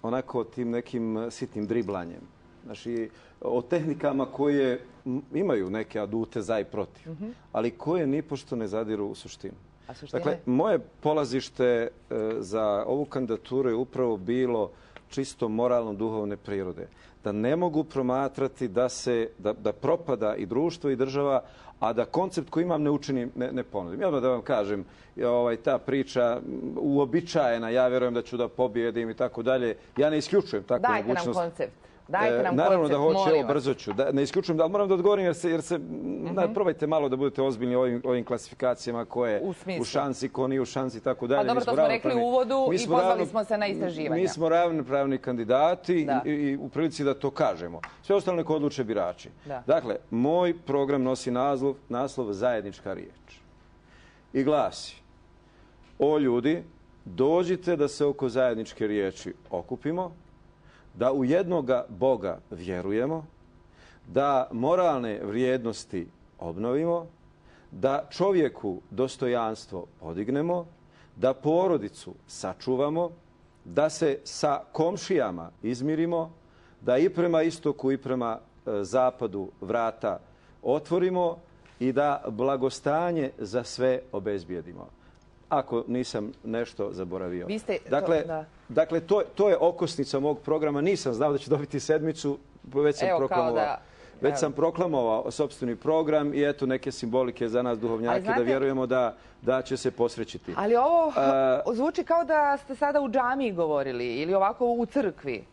onako tim nekim sitnim driblanjem. Znači, o tehnikama koje imaju neke adute za i protiv, ali koje nipošto ne zadiru u suštinu. Dakle, moje polazište za ovu kandidaturu je upravo bilo čisto moralno-duhovne prirode. Da ne mogu promatrati da propada i društvo i država, a da koncept koji imam ne učinim, ne ponudim. Ja da vam kažem, ta priča uobičajena, ja vjerujem da ću da pobijedim i tako dalje. Ja ne isključujem takvu mogućnost. Dajte nam koncept. Dajte nam naravno koncept, da hoće, evo brzo ću. Ne isključujem, ali moram da odgovorim jer se probajte malo da budete ozbiljni ovim klasifikacijama ko je u šansi, ko nije u šansi i tako dalje. Pa dobro, to smo rekli u uvodu i pozvali smo se na istraživanja. Mi smo ravnopravni kandidati i u prilici da to kažemo. Sve ostalo neko odluče birači. Dakle, moj program nosi naslov Zajednička riječ. I glasi: o ljudi, dođite da se oko zajedničke riječi okupimo, da u jednoga Boga vjerujemo, da moralne vrijednosti obnovimo, da čovjeku dostojanstvo podignemo, da porodicu sačuvamo, da se sa komšijama izmirimo, da i prema istoku i prema zapadu vrata otvorimo i da blagostanje za sve obezbijedimo. Ako nisam nešto zaboravio. Dakle, to je okosnica mog programa. Nisam znao da ću dobiti sedmicu, već sam proklamovao sopstveni program i eto neke simbolike za nas duhovnjake da vjerujemo da će se posrećiti. Ali ovo zvuči kao da ste sada u džamiji govorili ili ovako u crkvi,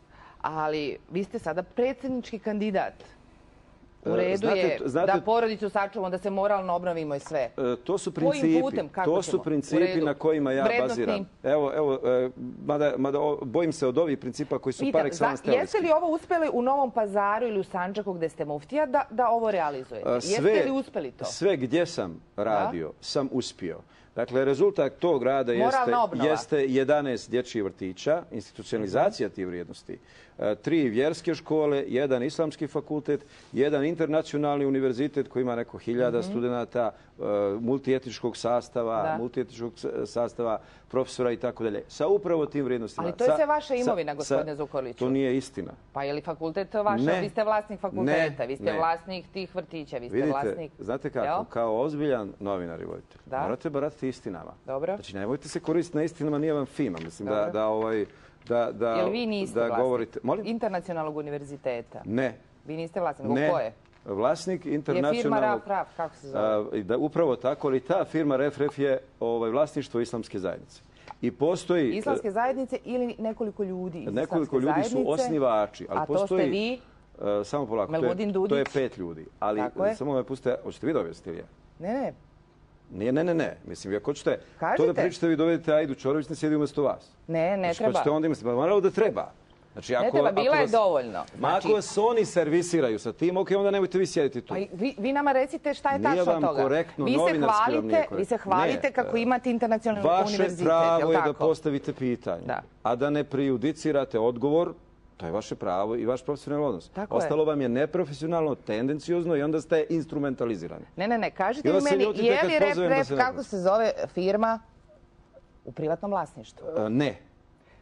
ali vi ste sada predsjednički kandidat. U redu je da porodicu sačuvamo, da se moralno obnovimo i sve. To su principi na kojima ja baziram. Evo, mada bojim se od ovih principa koji su par excellence teorijski. Jeste li ovo uspjeli u Novom Pazaru ili u Sandžaku gde ste muftija da ovo realizujete? Jeste li uspjeli to? Sve gdje sam radio sam uspio. Dakle, rezultat tog rada jeste 11 dječjih vrtića, institucionalizacija tih vrijednosti, 3 vjerske škole, 1 islamski fakultet, 1 internacionalni univerzitet koji ima neko 1000 studenata, multietničkog sastava, profesora i tako dalje. Sa upravo tim vrijednostima. Ali to je sve vaša imovina, gospodine Zukorliću. To nije istina. Pa je li fakultet vaša? Vi ste vlasnik fakulteta, vi ste vlasnik tih vrtića, vi ste vlasnik... Vidite, znate kako, kao ozbiljan novinar i voditelj, morate baratiti istinama. Dobro. Znači, nemojte se koristiti na istinama, nije vam fino. Mislim Jel vi niste vlasnik internacionalnog univerziteta? Ne. Vi niste vlasnik, nego ko je? Vlasnik internacionalnog... Je firma RAF, kako se zove? Upravo tako, ali ta firma RAF je vlasništvo islamske zajednice. I postoji... Islamske zajednice ili nekoliko ljudi iz islamske zajednice? Nekoliko ljudi su osnivači. A to ste vi? Samo polako, to je 5 ljudi. Ali samo me pustite, hoćete vi dovesti ili ja? Ne. Ne. Mislim, ako hoćete to da pričate, vi dovedete Aidu Čorović, ne sjedi umjesto vas. Ne treba. Hoćete onda imati, naravno da treba. Ne treba, bila je dovoljno. Ako vas oni servisiraju sa tim, onda nemojte vi sjediti tu. Vi nama recite šta je tačno toga. Nije vam korektno, novinarski vam nije korektno. Vi se hvalite kako imate internacionalni univerzitet. Vaše pravo je da postavite pitanje, a da ne prejudicirate odgovor. To je vaše pravo i vaš profesionalni odnos. Ostalo vam je neprofesionalno, tendenciozno i onda ste instrumentalizirani. Ne. Kažite mi meni, je li REF, kako se zove firma, u privatnom vlasništvu? Ne.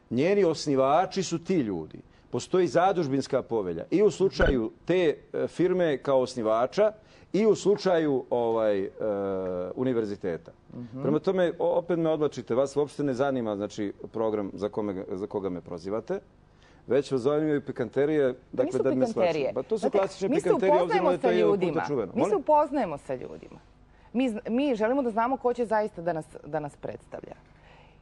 Njeni osnivači su ti ljudi. Postoji zadužbinska povelja i u slučaju te firme kao osnivača i u slučaju univerziteta. Prema tome, opet me odvlačite. Vas uopšte ne zanima program za koga me prozivate. Već vas zanimaju pikanterije. Nisu pikanterije. To su klasične pikanterije, obzirom da je to jedan puta čuveno. Mi se upoznajemo sa ljudima. Mi želimo da znamo ko će zaista da nas predstavlja.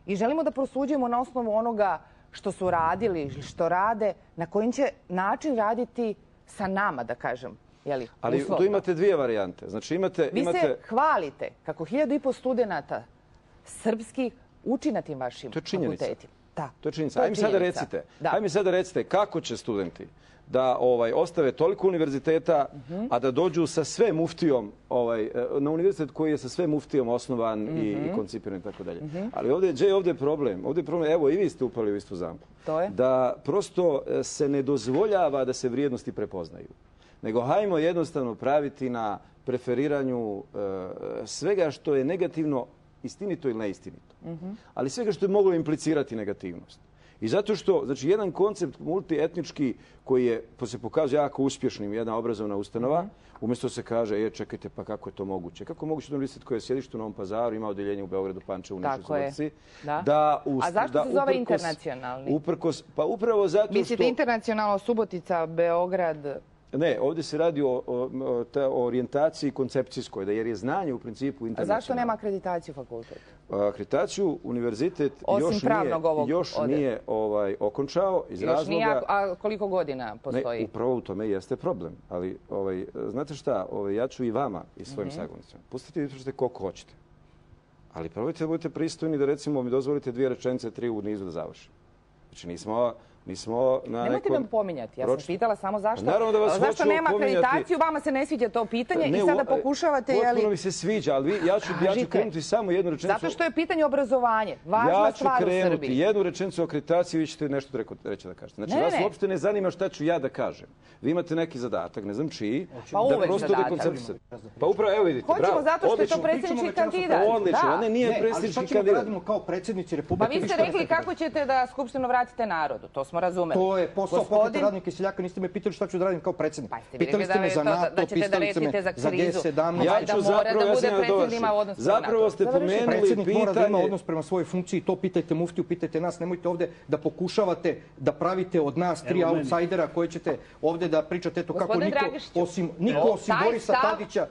I želimo da prosuđujemo na osnovu onoga što su radili, što rade, na kojim će način raditi sa nama, da kažem. Ali tu imate dvije varijante. Vi se hvalite kako 1500 studenata srpskih uči na tim vašim fakultetima. To je činjenica. Ajde mi sada recite kako će studenti da ostave toliko univerziteta, a da dođu sa sve muftijom, na univerzitet koji je sa sve muftijom osnovan i koncipiran i tako dalje. Ali ovdje je problem. Evo i vi ste upali u istu zamku. Da prosto se ne dozvoljava da se vrijednosti prepoznaju. Nego hajmo jednostavno praviti na preferiranju svega što je negativno, istinito ili neistinito. Ali svega što je moglo implicirati negativnost. I zato što, znači, jedan koncept multietnički koji se pokazuje jako uspješnim, jedna obrazovna ustanova, umjesto se kaže, čekajte, pa kako je to moguće? Kako je moguće da univerzitet koji je sjedište u Novom Pazaru, ima odeljenje u Beogradu, Pančevu, Nišu, Subotici? A zašto se zove internacionalni? Pa upravo zato što... Mislite internacionalno Subotica, Beograd... Ne, ovdje se radi o orijentaciji koncepcijskoj, jer je znanje u principu internacionalno. A zašto nema akreditaciju fakultet? Akreditaciju univerzitet još nije okončao iz razloga... Još nije, a koliko godina postoji? Ne, upravo u tome jeste problem. Ali, znate šta, ja ću i vama i svojim sagovornicima. Pustite i pričate koliko hoćete. Ali probajte da budete pristojni da, recimo, mi dozvolite 2 rečenice, 3 u nizu da završim. Znači, nismo na nemojte me pominjati, ja sam pitala samo zašto. Zašto nema akreditaciju, vama se ne sviđa to pitanje i sada pokušavate... Potpuno mi se sviđa, ali ja ću krenuti samo jednu rečenicu. Zato što je pitanje obrazovanje, važna stvar u Srbiji. Ja ću krenuti jednu rečenicu o akreditaciji, vi ćete nešto reći da kažete. Znači, vas uopšte ne zanima šta ću ja da kažem. Vi imate neki zadatak, ne znam čiji, da prosto dekoncepcijate. Pa upravo, evo vidite, bravo. Hoćemo zato što je to predsjednički kandidat. Odlično, ne, nije predsjednički kandidat. Pa vi ste rekli kako ćete da Skupštinu vratite narodu, to smo razumeli. To je posao Pokreta radnika i seljaka, niste me pitali šta ću da radim kao predsjednik. Pitali ste me za NATO, pitali ste me za G17. Ja ću zapravo ste pomenuli predsjednik mora da ima odnos prema svojoj funkciji, to pitajte muftiju, pitajte nas, nemojte ovdje da pokušavate da pravite od nas 3 outsidera koje ćete ovdje da pričate to kako niko osim Borisa Tadića,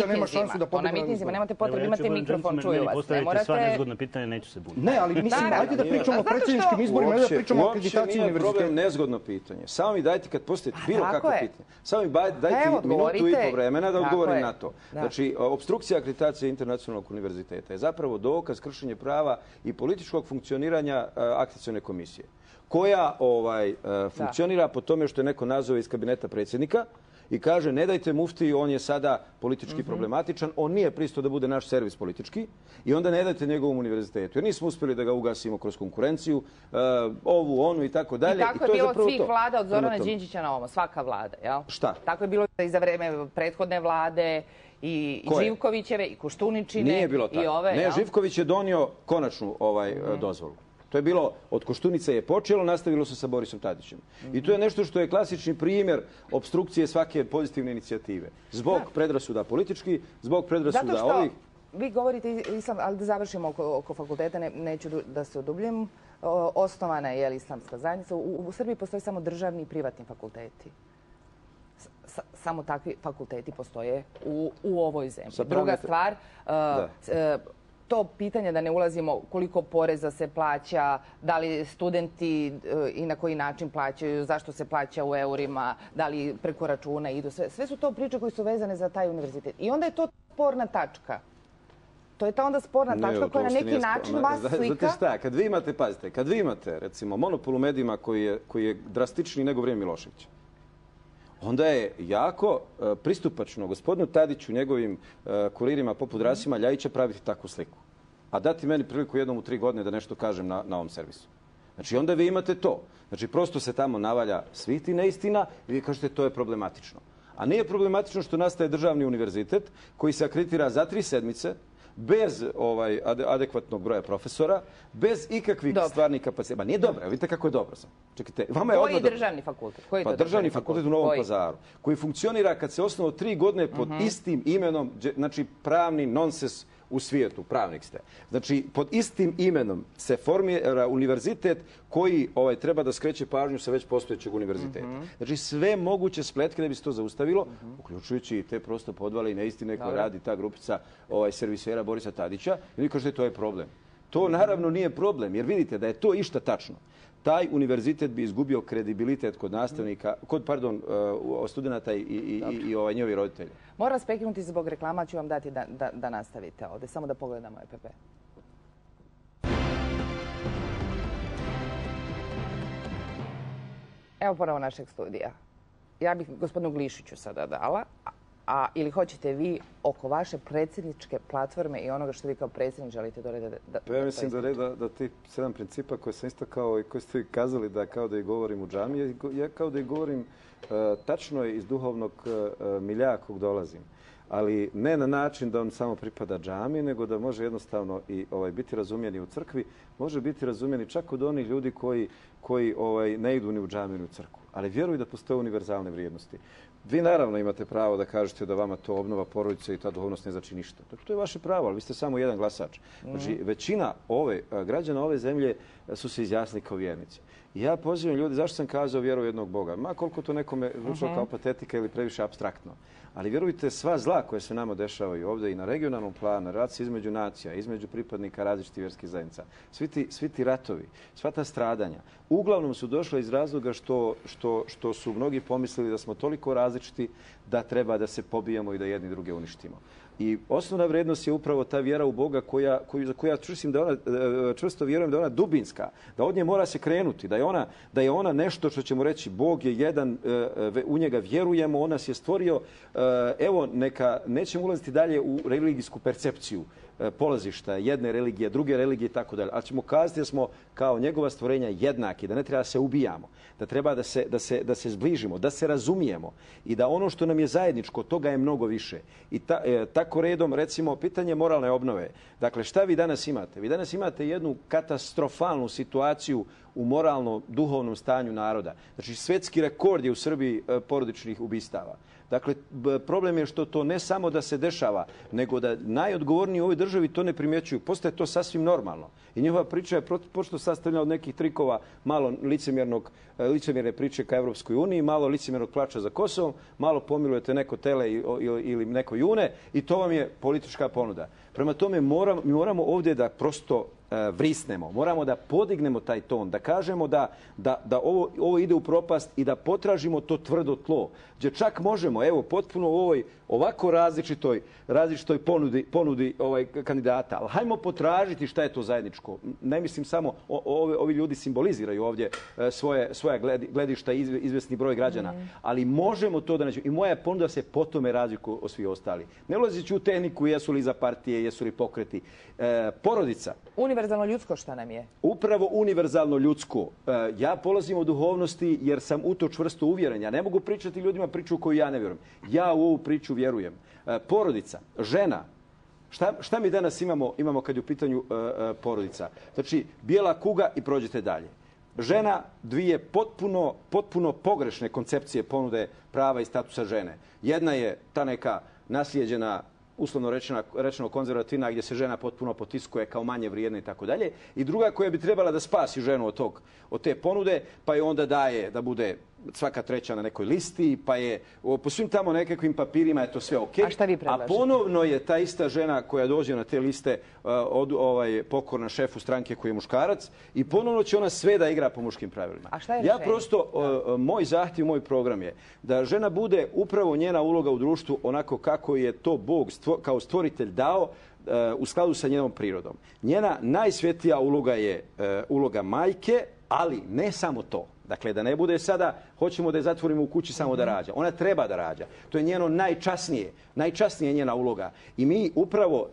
nema šansu da pobedi na izborima. Nemate potrebe, imate mikrofon, čuju vas. Postavite sva nezgodna pitanja, neću se buniti. Ne, ali mislim, ajde da pričamo o predsjedničkim izborima, ne da pričamo o akreditaciji univerziteta. Problem nezgodno pitanje. Samo mi dajte kad postavite bilo kakvo pitanje. Samo mi dajte minutu i po vremena da odgovorim na to. Znači, obstrukcija akreditacije internacionalnog univerziteta je zapravo dokaz kršenja prava i političkog funkcioniranja akreditacione komisije, koja funkcionira po tome što je neko nazove iz kabineta predsjednika i kaže ne dajte mufti, on je sada politički problematičan, on nije pristao da bude naš servis politički i onda ne dajte njegovom univerzitetu. Jer nismo uspjeli da ga ugasimo kroz konkurenciju, ovu, onu i tako dalje. I tako je bilo od svih vlada, od Zorana Đinđića na ovo, svaka vlada, jel? Šta? Tako je bilo i za vreme prethodne vlade, i Živkovićeve, i Koštuničine. Nije bilo tako. Ne, Živković je donio konačnu dozvolu. To je bilo, od Koštunice je počelo, nastavilo se sa Borisom Tadićem. I to je nešto što je klasični primjer obstrukcije svake pozitivne inicijative. Zbog predrasuda politički, zbog predrasuda ovih... Vi govorite, ali da završimo oko fakulteta, neću da se odubljem. Osnovana je islamska zajednica. U Srbiji postoje samo državni i privatni fakulteti. Samo takvi fakulteti postoje u ovoj zemlji. Druga stvar, to pitanje da ne ulazimo koliko poreza se plaća, da li studenti i na koji način plaćaju, zašto se plaća u eurima, da li preko računa idu. Sve su to priče koje su vezane za taj univerzitet. I onda je to sporna tačka. To je ta onda sporna tačka koja na neki način vas slika... Znate šta, kad vi imate, recimo, monopol u medijima koji je drastičniji nego vrijeme Miloševića, onda je jako pristupačno gospodinu Tadiću, njegovim kuririma poput Rasima Ljajića praviti takvu sliku. A dati meni priliku jednom u 3 godine da nešto kažem na ovom servisu. Znači, onda vi imate to. Znači, prosto se tamo navalja svih neistina i vi kažete to je problematično. A nije problematično što nastaje državni univerzitet koji se akreditira za 3 sedmice, bez adekvatnog broja profesora, bez ikakvih stvarnih kapaciteta. Nije dobro, vidite kako je dobro sam. Čekajte, vama je odmah... Koji državni fakultet? Pa državni fakultet u Novom Pazaru, koji funkcionira kad se osnovao 3 godine pod istim imenom, znači pravni nonsens u svijetu, pravnik ste. Znači, pod istim imenom se formira univerzitet koji treba da skreće pažnju sa već postojećeg univerziteta. Znači, sve moguće spletke da bi se to zaustavilo, uključujući i te prosto podvale i neistine koje radi ta grupica servisera Borisa Tadića. I vi kažete, to je problem. To naravno nije problem, jer vidite da je to išta tačno. Taj univerzitet bi izgubio kredibilitet kod nastavnika, kod studenta i njihovi roditelji. Moram vas prekinuti zbog reklama, ću vam dati da nastavite ovdje. Samo da pogledamo EPP. Evo ponovo našeg studija. Ja bih gospodinu Glišiću sada dala, ili hoćete vi oko vaše predsjedničke platforme i onoga što vi kao predsjednik želite dole da... Ja mislim da ti 7 principa koje sam istakao i koje ste kazali da kao da ih govorim u džami, ja kao da ih govorim tačno iz duhovnog milja kog dolazim. ali ne na način da on samo pripada džami, nego da može jednostavno i biti razumijen i u crkvi, može biti razumijen i čak od onih ljudi koji ne idu ni u džamiju ni u crkvu, ali vjeruju da postoje univerzalne vrijednosti. Vi naravno imate pravo da kažete da vama to obnova porodice i ta duhovnost ne znači ništa. To je vaše pravo, ali vi ste samo jedan glasač. Znači, većina građana ove zemlje su se izjasnili kao vjernici. I ja pozivam ljudi, zašto sam kazao vjeru jednog Boga? Ma koliko to nekome zvučalo kao patetika ili previše apstraktno. Ali vjerujte, sva zla koje se nama dešavaju ovdje i na regionalnom planu, relacije između nacija, između pripadnika različitih vjerskih zajednica, svi ti ratovi, sva ta stradanja, uglavnom su došle iz razloga što su mnogi pomislili da smo toliko različiti da treba da se pobijemo i da jedni druge uništimo. I osnovna vrijednost je upravo ta vjera u Boga za koju ja čvrsto vjerujem da je ona dubinska, da od nje mora se krenuti, da je ona nešto što ćemo reći Bog je jedan, u njega vjerujemo, on nas je stvorio. Evo, nećemo ulaziti dalje u religijsku percepciju polazišta jedne religije, druge religije i tako dalje. Ali ćemo kazati da smo kao njegova stvorenja jednaki, da ne treba da se ubijamo, da treba da se zbližimo, da se razumijemo i da ono što nam je zajedničko, toga je mnogo više. I tako redom, recimo, pitanje moralne obnove. Dakle, šta vi danas imate? Vi danas imate jednu katastrofalnu situaciju u moralno-duhovnom stanju naroda. Znači, svjetski rekord je u Srbiji porodičnih ubistava. Dakle, problem je što to ne samo da se dešava, nego da najodgovorniji u ovoj državi to ne primjećuju. Postaje to sasvim normalno. I njihova priča je početo sastavljena od nekih trikova, malo licemjerne priče ka Evropskoj uniji, malo licemjernog plača za Kosovom, malo pomilujete neko tele ili neko june i to vam je politička ponuda. Prema tome, mi moramo ovdje da prosto vrisnemo, moramo da podignemo taj ton, da kažemo da ovo ide u propast i da potražimo to tvrdo tlo, gdje čak možemo, evo, potpuno u ovoj ovako različitoj ponudi kandidata, ali hajmo potražiti šta je to zajedničko. Ne mislim samo, ovi ljudi simboliziraju ovdje svoja gledišta i izvesni broj građana, ali možemo to da nađemo. I moja ponuda se po tome razlikuje od svih ostali. Ne ulazeći u tehniku, jesu li za partije, jesu li pokreti. Porodica. Univerzalno ljudsko šta nam je? Upravo univerzalno ljudsko. Ja polazim od duhovnosti jer sam u to čvrsto uvjeren. Ja ne mogu pričati ljudima priču koju ja ne vjerujem. Ja u ovu priču vjerujem. Porodica, žena. Šta mi danas imamo kad je u pitanju porodica? Znači, bijela kuga i prođete dalje. Žena, dvije potpuno pogrešne koncepcije ponude prava i statusa žene. Jedna je ta neka naslijeđena, uslovno rečeno konzervativna, gdje se žena potpuno potiskuje kao manje vrijedna i tako dalje. I druga koja bi trebala da spasi ženu od te ponude, pa je onda daje da bude svaka treća na nekoj listi, pa je po svim tamo nekakvim papirima je to sve okej. A šta vi predlažete? A ponovno je ta ista žena koja dođe na te liste pokorna šefu stranke koji je muškarac i ponovno će ona sve da igra po muškim pravilima. A šta je ja prosto, moj zahtjev, moj program je da žena bude upravo njena uloga u društvu onako kako je to Bog kao stvoritelj dao, u skladu sa njenom prirodom. Njena najsvjetija uloga je uloga majke, ali ne samo to. Dakle, da ne bude sada, hoćemo da je zatvorimo u kući samo da rađa. Ona treba da rađa. To je njeno najčasnije njena uloga. I mi upravo,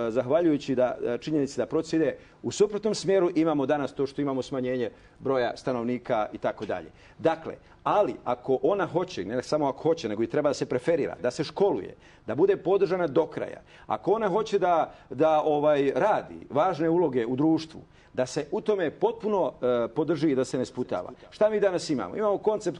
zahvaljujući činjenici da proces ide u suprotnom smjeru, imamo danas to što imamo smanjenje broja stanovnika i tako dalje. Dakle, ali ako ona hoće, ne samo ako hoće, nego i treba da se preferira, da se školuje, da bude podržana do kraja, ako ona hoće da radi važne uloge u društvu, da se u tome potpuno podrži i da se ne sputava. Šta mi danas imamo? Imamo koncept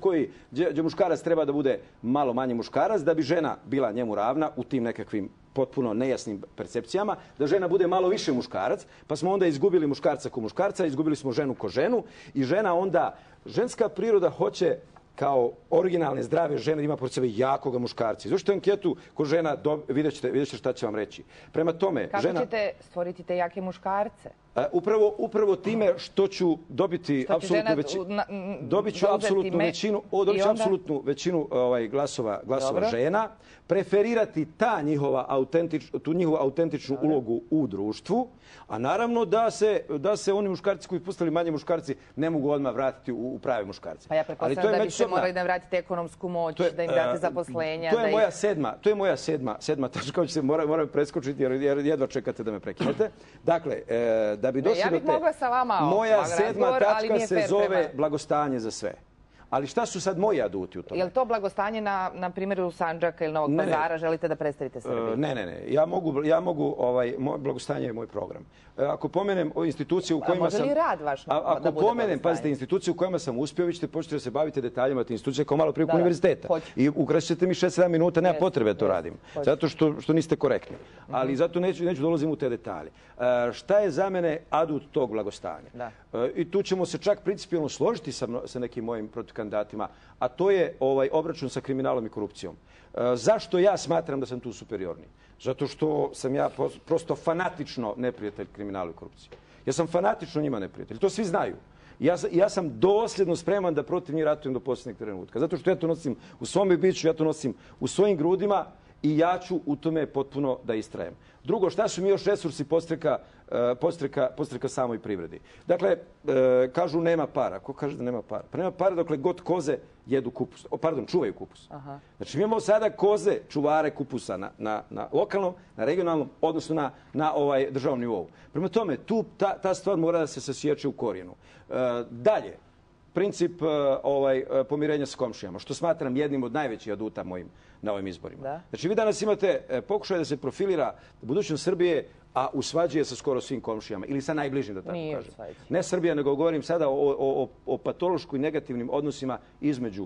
gdje muškarac treba da bude malo manje muškarac, da bi žena bila njemu ravna u tim nekakvim potpuno nejasnim percepcijama, da žena bude malo više muškarac, pa smo onda izgubili muškarca ko muškarca, izgubili smo ženu ko ženu i žena onda, ženska priroda hoće kao originalne, zdrave žene ima pored sebe jakoga muškarca. Izvršite anketu ko žena, vidjet ćete šta će vam reći. Prema tome, kako ćete stvoriti te jake muškarce? Upravo time što ću dobiti apsolutnu većinu. Dobit ću apsolutnu većinu glasova žena, preferirati tu njihovu autentičnu ulogu u društvu, a naravno da se oni muškarci koji postali manje muškarci ne mogu odmah vratiti u prave muškarce. Pa ja pretpostavljam da biste morali da vratite ekonomsku moć, da im date zaposlenja. To je moja sedma tačka, moram preskočiti jer jedva čekate da me prekinete. Dakle, da bi došli do te... Ja bih mogla sa vama moja sedma tačka se zove blagostanje za sve. Ali šta su sad moji aduti u tome? Je li to blagostanje na primjeru Sandžaka ili Novog Pazara? Želite da predstavite Srbiji? Ne. Ja mogu, blagostanje je moj program. Ako pomenem institucije u kojima sam... Može li rad vaš da bude blagostanje? Ako pomenem, pazite, institucije u kojima sam uspio, vi ćete početi da se bavite detaljima te institucije kao malo prije univerziteta. I ukrasit ćete mi 6-7 minuta, nema potrebe da to radim. Zato što niste korektni. Ali zato neću dolazim u te detalje. Šta je za mene adut tog blagostanja? I tu ćemo se čak principijalno složiti sa nekim mojim protivkandidatima, a to je obračun sa kriminalom i korupcijom. Zašto ja smatram da sam tu superiorni? Zato što sam ja prosto fanatično neprijatelj kriminalu i korupcije. Ja sam fanatično njima neprijatelj. To svi znaju. Ja sam dosljedno spreman da protiv njih ratujem do posljednjeg trenutka. Zato što ja to nosim u svom biću, ja to nosim u svojim grudima i ja ću u tome potpuno da istrajem. Drugo, šta su mi još resursi podstreka samoj privredi? Dakle, kažu nema para. Ko kaže da nema para? Pa nema para dokle god koze jedu kupus. Čuvaju kupus. Znači, mi imamo sada koze, čuvare kupusa na lokalnom, na regionalnom, odnosno na državnom nivou. Prema tome, tu ta stvar mora da se sasječe u korijenu. Dalje, princip pomirenja s komšijama, što smatram jednim od najvećih aduta mojim na ovim izborima. Znači, vi danas imate pokušaj da se profilira budućnost Srbije, a usvađuje sa skoro svim komšijama, ili sa najbližim, da tako kažem. Ne Srbija, nego govorim sada o patološkoj negativnim odnosima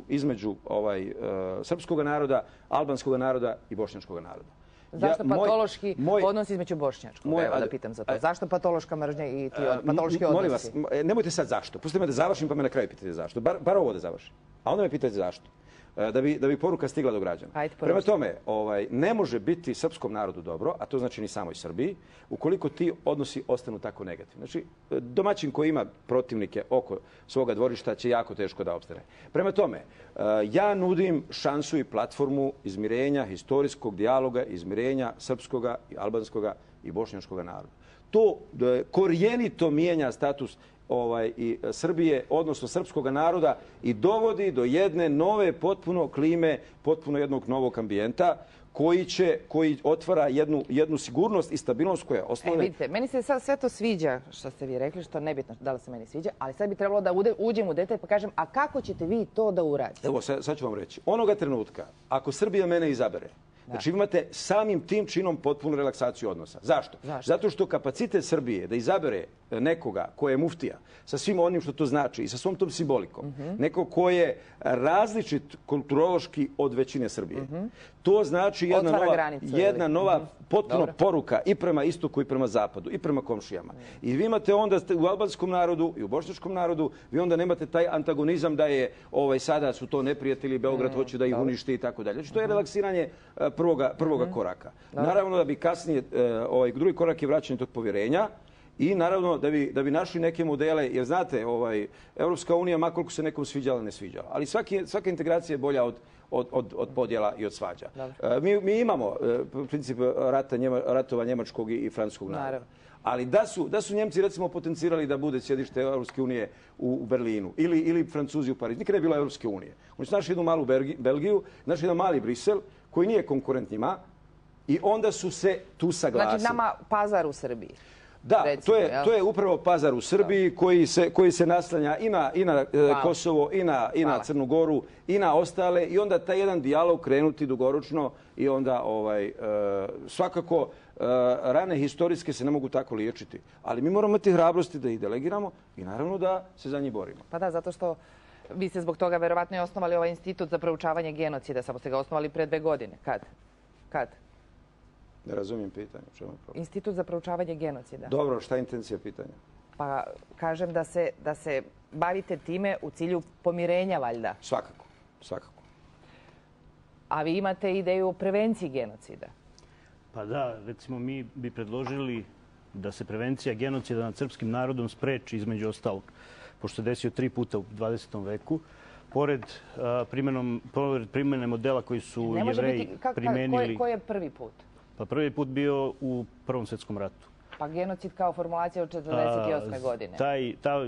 između srpskog naroda, albanskog naroda i bošnjačkog naroda. Zašto patološki odnos između bošnjačkog? Evo da pitam za to. Zašto patološka mržnja i ti patološki odnosi? Molim vas, nemojte sad zašto. Pustite me da završim, pa me na kraju pitate zašto. Bar ovo da završim. A onda me pitate zašto. Da bi poruka stigla do građana. Prema tome, ne može biti srpskom narodu dobro, a to znači ni samoj Srbiji, ukoliko ti odnosi ostanu tako negativni. Znači, domaćin koji ima protivnike oko svoga dvorišta će jako teško da opstane. Prema tome, ja nudim šansu i platformu izmirenja, historijskog dijaloga, izmirenja srpskoga, albanskoga i bošnjačkog naroda. To korijenito mijenja status i Srbije, odnosno srpskog naroda i dovodi do jedne nove potpuno klime, potpuno jednog novog ambijenta koji otvara jednu sigurnost i stabilnost koja je osnovna. Vidite, meni se sad sve to sviđa što ste vi rekli, što nebitno da li se meni sviđa, ali sad bi trebalo da uđem u detalj pa kažem, a kako ćete vi to da uradite? Evo, sad ću vam reći. Onoga trenutka, ako Srbija mene izabere, znači imate samim tim činom potpunu relaksaciju odnosa. Zašto? Zato što kapacitet Srbije da izabere nekoga ko je muftija, sa svim onim što to znači i sa svom tom simbolikom, neko ko je različit kulturološki od većine Srbije. To znači jedna nova potpuno poruka i prema istoku i prema zapadu i prema komšijama. I vi imate onda u albanskom narodu i u bošnjačkom narodu, vi onda nemate taj antagonizam da je sada su to neprijatelji, Beograd hoće da ih uništi i tako dalje. Znači to je relaksiranje prvoga koraka. Naravno da bi kasnije drugi korak je vraćanje tog povjerenja i naravno da bi našli neke modele, jer znate, Evropska unija, makoliko se nekom sviđala, ne sviđala, ali svaka integracija je bolja od podjela i od svađa. Mi imamo princip ratova njemačkog i francuskog naroda. Ali da su Njemci, recimo, potencirali da bude sjedište Evropske unije u Berlinu ili Francuzi u Parizu, nikada je bilo Evropske unije. Oni su našli jednu malu Belgiju, našli jedan mali Brisel, koji nije konkurent njima, i onda su se tu saglasili. Znači nama Pazar u Srbiji. Da, to je upravo Pazar u Srbiji koji se naslanja i na Kosovo, i na Crnu Goru, i na ostale, i onda taj jedan dijalog krenuti dugoročno i onda svakako rane historijske se ne mogu tako liječiti. Ali mi moramo imati hrabrosti da ih delegiramo i naravno da se za njih borimo. Pa da, zato što vi ste zbog toga verovatno i osnovali ovaj institut za proučavanje genocida, samo ste ga osnovali pre 2 godine. Kad? Ne razumijem pitanje. Institut za proučavanje genocida. Dobro, šta je intencija pitanja? Pa kažem da se bavite time u cilju pomirenja, valjda. Svakako. A vi imate ideju o prevenciji genocida? Pa da, recimo mi bi predložili da se prevencija genocida nad srpskim narodom spreči između ostalog, pošto se desio 3 puta u 20. veku, pored primjene modela koji su Jevreji primenili. Koji je prvi put? Pa prvi put bio u Prvom svjetskom ratu. Pa genocid kao formulacija od 1948. godine. Ta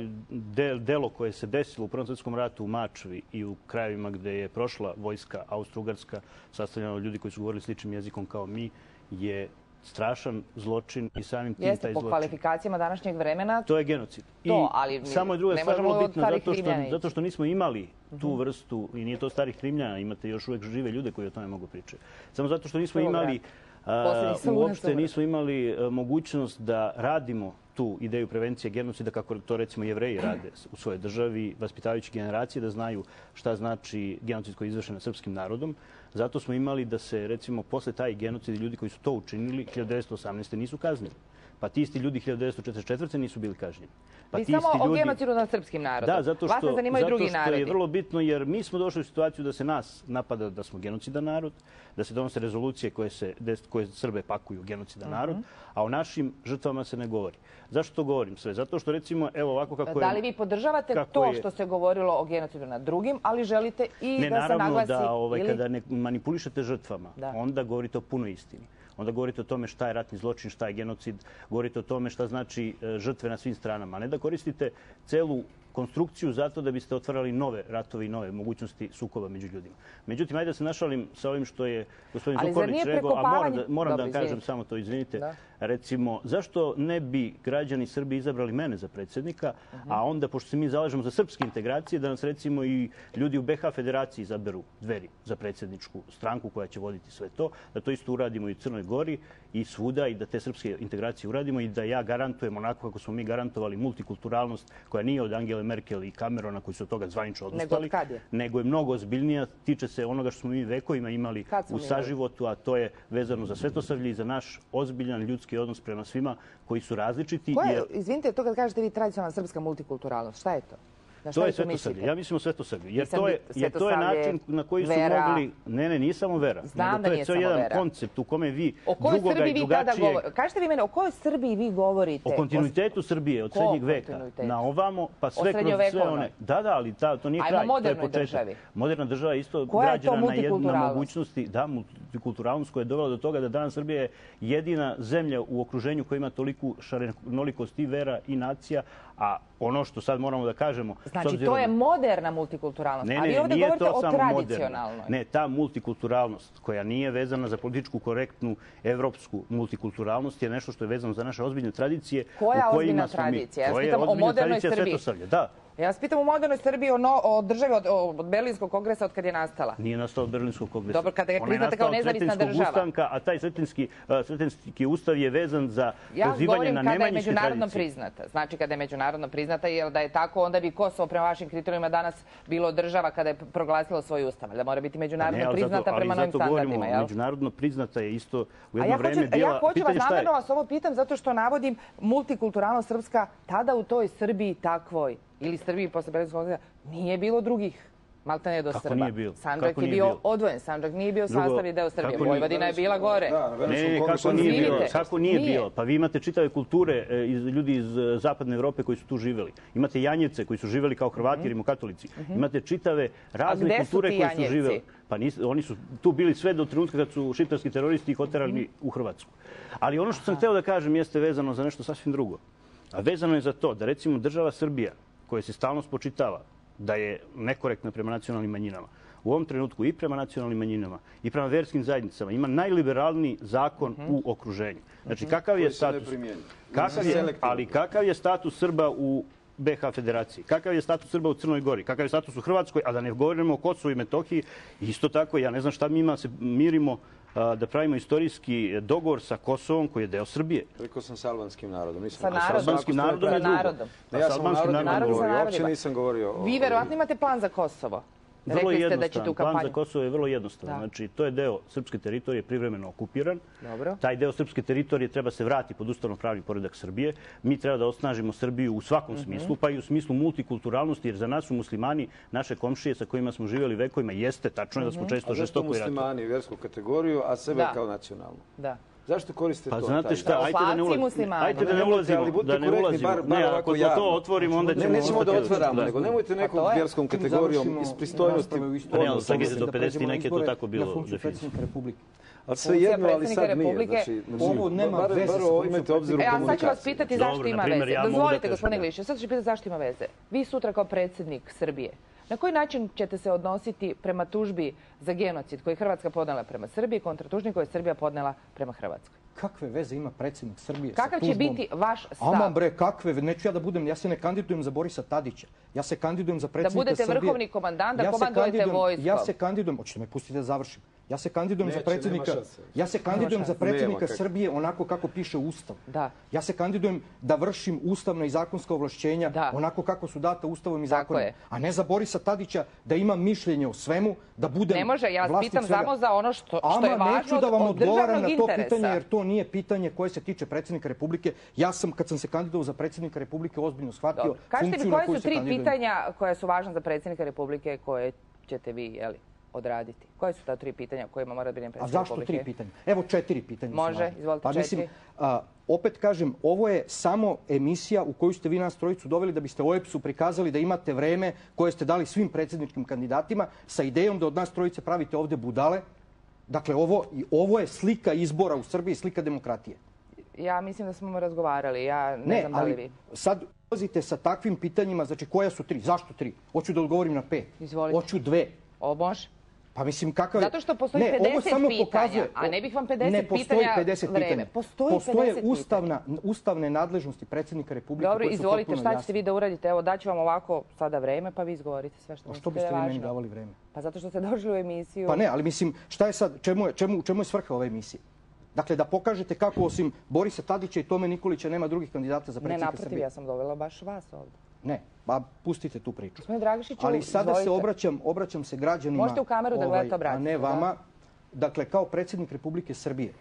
delo koje se desilo u Prvom svjetskom ratu u Mačvi i u krajevima gdje je prošla vojska Austro-Ugarska, sastavljena od ljudi koji su govorili sličnim jezikom kao mi, je strašan zločin i samim tim Jeste, taj po zločin. kvalifikacijama današnjeg vremena. To je genocid. Ali samo je druga ne stvar možemo vrlo od bitna starih Rimljana ići. zato što nismo imali tu vrstu, i nije to starih Rimljana, imate još uvek žive ljude koji o tome mogu pričati. Samo zato što nismo imali uopšte nismo imali mogućnost da radimo tu ideju prevencije genocida kako to recimo Jevreji rade u svojoj državi, vaspitavajući generacije da znaju šta znači genocid koji je izvršen nad srpskim narodom. Zato smo imali da se recimo posle taj genocid ljudi koji su to učinili 1918. nisu kaznili. Pa ti isti ljudi 1944. nisu bili kažnjeni. Vi samo o genocidu nad srpskim narodom. Da, zato Vas ne zanimaju drugi narodi. Zato što je vrlo bitno jer mi smo došli u situaciju da se nas napada da smo genocidan narod, da se donose rezolucije koje Srbe pakuju genocidan narod, a o našim žrtvama se ne govori. Zašto to govorim sve? Zato što recimo, evo ovako kako je... Da li vi podržavate to što se govorilo o genocidu nad drugim, ali želite i da se naglasi... Ne, naravno da kada ne manipulišete žrtvama, onda govorite o punoj istini. Onda govorite o tome šta je ratni zločin, šta je genocid, govorite o tome šta znači žrtve na svim stranama, a ne da koristite celu konstrukciju zato da biste otvarali nove ratove i nove mogućnosti sukoba među ljudima. Međutim, ajde da se našalim sa ovim što je gospodin Zukorlić rekao, a moram da vam kažem samo to, izvinite. Recimo, zašto ne bi građani Srbije izabrali mene za predsjednika, a onda, pošto se mi zalažemo za srpske integracije, da nas recimo i ljudi u BiH Federaciji izaberu Dveri za predsjedničku stranku koja će voditi sve to, da to isto uradimo i u Crnoj Gori i svuda i da te srpske integracije uradimo i da ja garantujem onako kako smo mi garantovali multikulturalnost koja nije od Angele Merkel i Camerona koji su od toga zvanično odustali, nego je mnogo ozbiljnija, tiče se onoga što smo mi vekovima imali u saživotu, a to je vezano za svetosavlje i za naš ozbiljan ljudski odnos prema svima koji su različiti. Izvinite, to kad kažete vi tradicionalna srpska multikulturalnost, šta je to? To je svetosavlje. Ja mislim o svetosavlju. Jer to je način na koji su mogli... Ne, nije samo vera. Znam da nije samo vera. To je jedan koncept u kome vi drugoga i drugačije... Kažete vi mene, o kojoj Srbiji vi govorite? O kontinuitetu Srbije od srednjeg veka na ovamo, pa sve kroz sve one... Da, ali to nije kraj. Ajmo modernoj državi. Moderna država je isto građana na mogućnosti... Da, multikulturalnost koja je dovela do toga da danas Srbija je jedina zemlja u okruženju koja ima toliku šarenolikost i vera i nacija, a ono što sad moramo da kažemo... Znači, to je moderna multikulturalnost, a vi ovdje govorite o tradicionalnoj. Ne, ta multikulturalnost koja nije vezana za političku korektnu evropsku multikulturalnost je nešto što je vezano za naše ozbiljne tradicije. Koja ozbiljna tradicija? Ja vas pitam o modernoj Srbiji. Da. Ja vas pitam o modernoj Srbiji, o državi od Berlinskog kongresa od kad je nastala. Nije nastala od Berlinskog kongresa. Dobro, kada je priznata kao nezavisna država. A taj Sretenjski ustav je vezan za pozivanje na nemanjinske tradicije. Ja govorim kada je međunarodno priznata. Znači, kada je međunarodno priznata, jer da je tako, onda bi Kosovo prema vašim kriterijima danas bilo država kada je proglasilo svoj ustav. Da mora biti međunarodno priznata prema novim standardima. Međunarodno priznata je isto u jedno vreme bila... Ja hoću namjerno vas ovo pitam zato što navodim multikulturalnost srpska tada u toj Srbiji takvoj ili Srbiji posle Berlinskog kongresa nije bilo drugih. Malta ne do Srba. Kako nije bilo? Sandžak je bio odvojen. Sandžak nije bio sastavni deo Srbije. Vojvodina je bila gore. Ne, kako nije bilo? Kako nije bilo? Pa vi imate čitave kulture ljudi iz zapadne Evrope koji su tu živjeli. Imate Janjevce koji su živjeli kao Hrvati, rimokatolici. Imate čitave razne kulture koje su živjeli. Pa oni su tu bili sve do trenutka kad su šiptarski teroristi ih oterali u Hrvatsku. Ali ono što sam hteo da kažem jeste vezano za nešto sasvim drugo. A vezano je za to da recimo država Srbija koja se stalno spočitava da je nekorektna prema nacionalnim manjinama, u ovom trenutku i prema nacionalnim manjinama i prema verskim zajednicama ima najliberalniji zakon u okruženju. Znači, kakav je status... Ali kakav je status Srba u BiH Federaciji? Kakav je status Srba u Crnoj Gori? Kakav je status u Hrvatskoj? A da ne govorimo o Kosovu i Metohiji. Isto tako, ja ne znam šta mi ima se mirimo da pravimo istorijski dogovor sa Kosovom koji je deo Srbije. Rekao sam sa albanskim narodom. Sa albanskim narodom je drugo. Ja sam o narodom govorio, uopće nisam govorio o... Vi verovatno imate plan za Kosovo. Vrlo jednostavan. Plan za Kosovo je vrlo jednostavan. Znači, to je deo srpske teritorije privremeno okupiran. Taj deo srpske teritorije treba se vrati pod ustavno-pravni poredak Srbije. Mi treba da osnažimo Srbiju u svakom smislu, pa i u smislu multikulturalnosti, jer za nas su muslimani, naše komšije sa kojima smo živjeli vekovima, jeste tačno da smo često žestoko i ratovali. A zašto muslimani vjersku kategoriju, a sebe kao nacionalnu? Da. Zašto koriste to? Pa znate šta, ajte da ne ulazimo. Ne, ako to otvorimo, onda ćemo... Nećemo da otvaramo, nego nemojte nekom vjerskom kategorijom iz pristojnosti... Pa ne, ali sad je do 50 i neke to tako bilo definisano. Ali sve jedno, ali sad nije. Ovo nema veze s imate obzir u komunikaciji. A sad ću vas pitati zašto ima veze. Dozvolite, gospodine Glišić, sad ću pitati zašto ima veze. Vi sutra kao predsjednik Srbije, na koji način ćete se odnositi prema tužbi za genocid koji je Hrvatska podnela prema Srbiji kontra tužbi koju je Srbija podnela prema Hrvatskoj? kakve veze ima predsjednik Srbije sa Kakav tužbom? će biti vaš stav? Aman bre, kakve, neću ja da budem, ja se ne kandidujem za Borisa Tadića. Ja se kandidujem za predsjednika Srbije. Da budete vrhovni komandant, da komandujete vojskom. Ja se kandidujem, hoćete me pustiti da završim. Ja se kandidujem za predsjednika Srbije onako kako piše Ustav. Da. Ja se kandidujem da vršim ustavna i zakonska ovlašćenja onako kako su data Ustavom i zakonom. A ne za Borisa Tadića da imam mišljenje o svemu, da budem ne može, ja vas pitam svega. samo za ono što je važno od državnog interesa. Neću da vam odgovaram na to pitanje, jer to nije pitanje koje se tiče predsjednika Republike. Ja sam, kad sam se kandidovao za predsjednika Republike, ozbiljno shvatio funkciju na koju se kandidujem. Kažite mi, koje su 3 pitanja koja su važna za predsjednika Republike koje ćete vi odraditi? Koje su ta 3 pitanja kojima mora biti predsjednik Republike? A zašto 3 pitanja? Evo 4 pitanja. Može, izvolite 4. Mislim, opet kažem, ovo je samo emisija u koju ste vi nas trojicu doveli da biste OEBS-u prikazali da imate vreme koje ste dali svim predsjedničkim kandidatima sa idejom da od nas trojice pravite ovde budale. Dakle, ovo je slika izbora u Srbiji, slika demokratije. Ja mislim da smo razgovarali. Ja ne znam da li vi. Sad ulazite sa takvim pitanjima, znači koja su 3? Zašto 3? Hoću da odgovorim na 5. Izvolite. Hoću 2. O, može. Pa mislim, kakav je... Zato što postoji 50 pitanja, a ne bih vam 50 pitanja vreme. Postoje ustavne nadležnosti predsjednika Republike koje su potpuno jasne. Dobro, izvolite, šta ćete vi da uradite? Evo, daću vam ovako sada vreme, pa vi izgovorite sve što mislite da je važno. Što biste vi meni davali vreme? Pa zato što ste došli u emisiju. Pa ne, ali mislim, šta je sad, čemu je svrha ove emisije? Dakle, da pokažete kako osim Borisa Tadića i Tome Nikolića nema drugih kandidata za predsjednika Srbije. Ne, naprotiv, ja sam dovela baš vas ovdje. Ne, pa pustite tu priču. Gospodine Dragišiću, ali sada se obraćam se građanima, možete u kameru da gledate, obratite, a ne vama. Dakle, kao predsjednik Republike Srbije,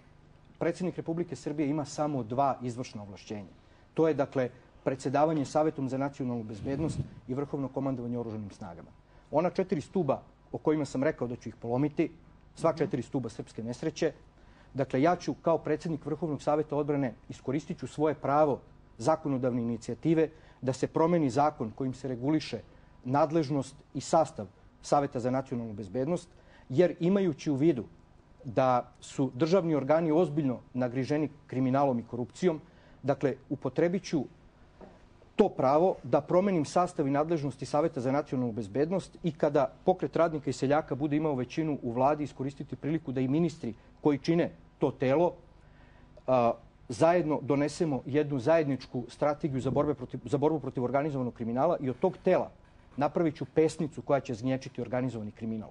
predsjednik Republike Srbije ima samo 2 izvršna ovlašćenja. To je, dakle, predsjedavanje Savetom za nacionalnu bezbednost i vrhovno komandovanje oružanim snagama. Ona 4 stuba o kojima sam rekao da ću ih polomiti, sva 4 stuba srpske nesreće, dakle, ja ću kao predsjednik Vrhovnog saveta odbrane iskoristit ću svoje pravo zakonodavne inicijative da se promeni zakon kojim se reguliše nadležnost i sastav Saveta za nacionalnu bezbednost, jer imajući u vidu da su državni organi ozbiljno nagriženi kriminalom i korupcijom, dakle, upotrebit ću to pravo da promenim sastav i nadležnosti Saveta za nacionalnu bezbednost i kada Pokret radnika i seljaka bude imao većinu u vladi, iskoristiti priliku da i ministri koji čine to telo zajedno donesemo jednu zajedničku strategiju za borbu protiv organizovanog kriminala i od tog tela napravit ću pesnicu koja će zgnječiti organizovani kriminal.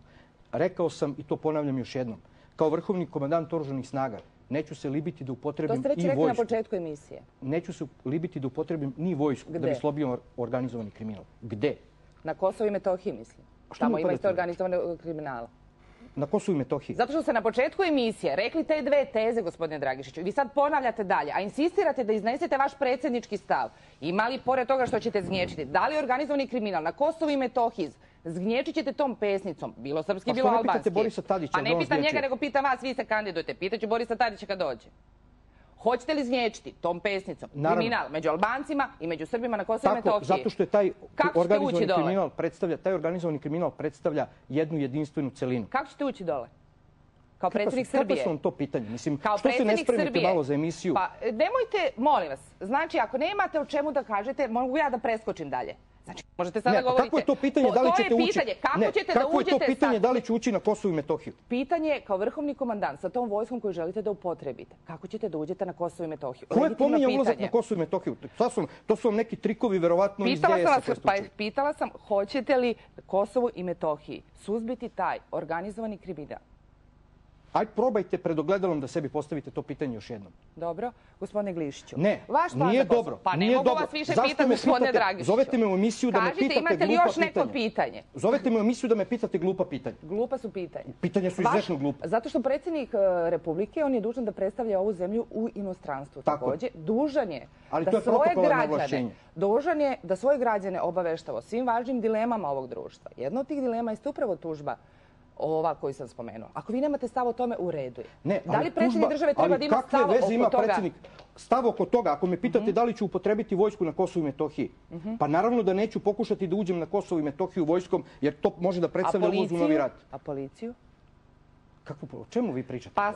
Rekao sam, i to ponavljam još jednom, kao vrhovni komandant oružanih snaga neću se libiti da upotrebim i vojsku. To ste već rekli na početku emisije. Neću se libiti da upotrebim ni vojsku da bi slobio organizovani kriminal. Gde? Na Kosovu i Metohiji, mislim. Tamo ima isto organizovanog kriminala. Na Kosovu i Metohiji. Zato što ste na početku emisije rekli te 2 teze, gospodine Dragišiću. Vi sad ponavljate dalje, a insistirate da iznesete vaš predsjednički stav. Ima li, pored toga što ćete zgnječiti, da li organizovani kriminal na Kosovu i Metohiji zgnječit ćete tom pesnicom, bilo srpski, bilo albanski? Pa što ne pitate Borisa Tadića? Pa ne pitam njega, nego pitam vas, vi se kandidujete. Pitaću Borisa Tadića kad dođe. Hoćete li zgnječiti tom pesnicom kriminal među Albancima i među Srbima na Kosovu i Metohiji? Zato što je taj organizovani kriminal predstavlja jednu jedinstvenu celinu. Kako ćete ući dole? Kao predsjednik Srbije? Kako su vam to pitanje? Mislim, što se ne spremite malo za emisiju? Pa nemojte, molim vas, znači ako nemate o čemu da kažete, mogu ja da preskočim dalje. Znači, možete sada govoriti. Kako je to pitanje da li ćete ući? Kako ćete da uđete? Kako je to pitanje da li ću ući na Kosovu i Metohiju? Pitanje je kao vrhovni komandant sa tom vojskom koju želite da upotrebite. Kako ćete da uđete na Kosovu i Metohiju? Ko je pominjao ulazak na Kosovu i Metohiju? To su vam neki trikovi, verovatno, iz DS-a. Pitala sam, hoćete li Kosovu i Metohiji suzbiti taj organizovani kriminal? Ajde, probajte pred ogledalom da sebi postavite to pitanje još jednom. Dobro. Gospodine Glišiću. Ne, nije dobro. Pa ne mogu vas više pitati, gospodine Dragišiću. Zovete me u emisiju da me pitate glupa pitanja. Kažite, imate li još neko pitanje? Zovete me u emisiju da me pitate glupa pitanja. Glupa su pitanja. Pitanja su izuzetno glupa. Zato što predsjednik Republike, on je dužan da predstavlja ovu zemlju u inostranstvu. Također, dužan je da svoje građane obaveštava o svim važnim dilemama ovog društva. Jedna od tih dilema je upravo tužba ova koju sam spomenuo. Ako vi nemate stav o tome, u redu je. Da li predsjednik države treba da ima stav oko toga? Stav oko toga, ako me pitate da li ću upotrebiti vojsku na Kosovu i Metohiji, pa naravno da neću pokušati da uđem na Kosovu i Metohiju vojskom, jer to može da predstavlja ulaz u novi rat. A policiju? O čemu vi pričate? Pa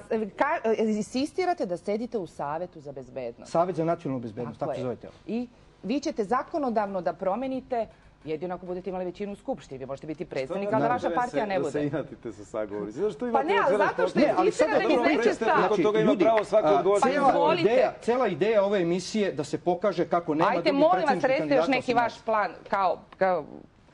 insistirate da sedite u Savetu za bezbednost. Savet za nacionalnu bezbednost, tako se zovete. I vi ćete zakonodavno da promenite Jedino ako budete imali većinu u Skupštini. Vi možete biti predsjednik, ali da vaša partija ne bude. Da se inatite sa sagovornicima. Pa ne, ali zato što je istina da vi neće staviti. Toga ima pravo svako odgovoriti. Cela ideja ove emisije da se pokaže kako nema drugih predsjedničkih kandidata. Ajde, molim vas, recite još neki vaš plan kao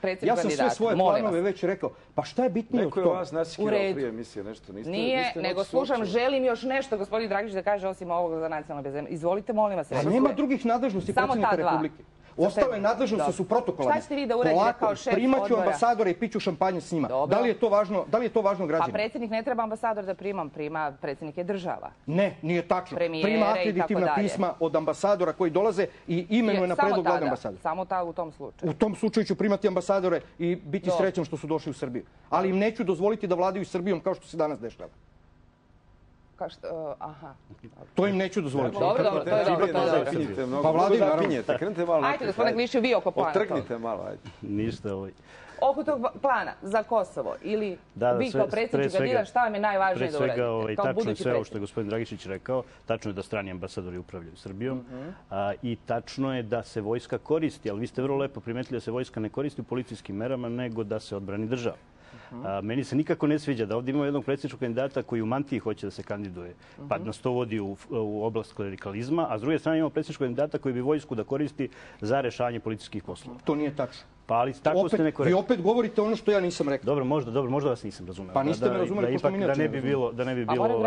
predsjednik kandidata. Ja sam sve svoje planove već rekao. Pa šta je bitnije od toga? Neko je vas nasikirao prije emisije, nešto niste... Nije, nego slušam, želim još nešto, gospodin Dragišić, da kaže osim ovoga za nacionalnu bezbednost. Izvolite, molim vas. A nema drugih nadležnosti predsjednika Republike. Ostale nadležnosti su protokolarne. Šta ćete vi da uradite kao šef odbora? Primaću ambasadora i piću šampanje s njima. Da li je to važno građanima? Pa predsjednik ne treba ambasador da prima predsjednike država. Ne, nije tačno. Prima akreditivna pisma od ambasadora koji dolaze i imenuje na predlog glavne ambasadora. Samo u tom slučaju. U tom slučaju ću primati ambasadore i biti srećan što su došli u Srbiju. Ali im neću dozvoliti da vladaju Srbijom kao što se danas dešava. Aha. To im neću dozvoliti. Dobro, to je dobro. Pa vladim, naravno. Krenite malo. Ajde, gospodine Glišiću, vi oko plana. Otrgnite malo, ajde. Ništa ovaj. Oko tog plana za Kosovo ili vi kao predsjednik kandidat, šta vam je najvažnije da uradite? Tačno je sve ovo što je gospodin Dragišić rekao. Tačno je da strani ambasadori upravljaju Srbijom i tačno je da se vojska koristi, ali vi ste vrlo lepo primetili da se vojska ne koristi u policijskim merama, nego da se odbrani država. Meni se nikako ne sviđa da ovdje imamo jednog predsjedničkog kandidata koji u mantiji hoće da se kandiduje, pa nas to vodi u oblast klerikalizma, a s druge strane imamo predsjedničkog kandidata koji bi vojsku da koristi za rešavanje policijskih poslova. To nije tačno. Pa ali tako ste nekorektni. Vi opet govorite ono što ja nisam rekao. Dobro, možda vas nisam razumeo. Pa niste me razumeli, pošto mi da ne bi bilo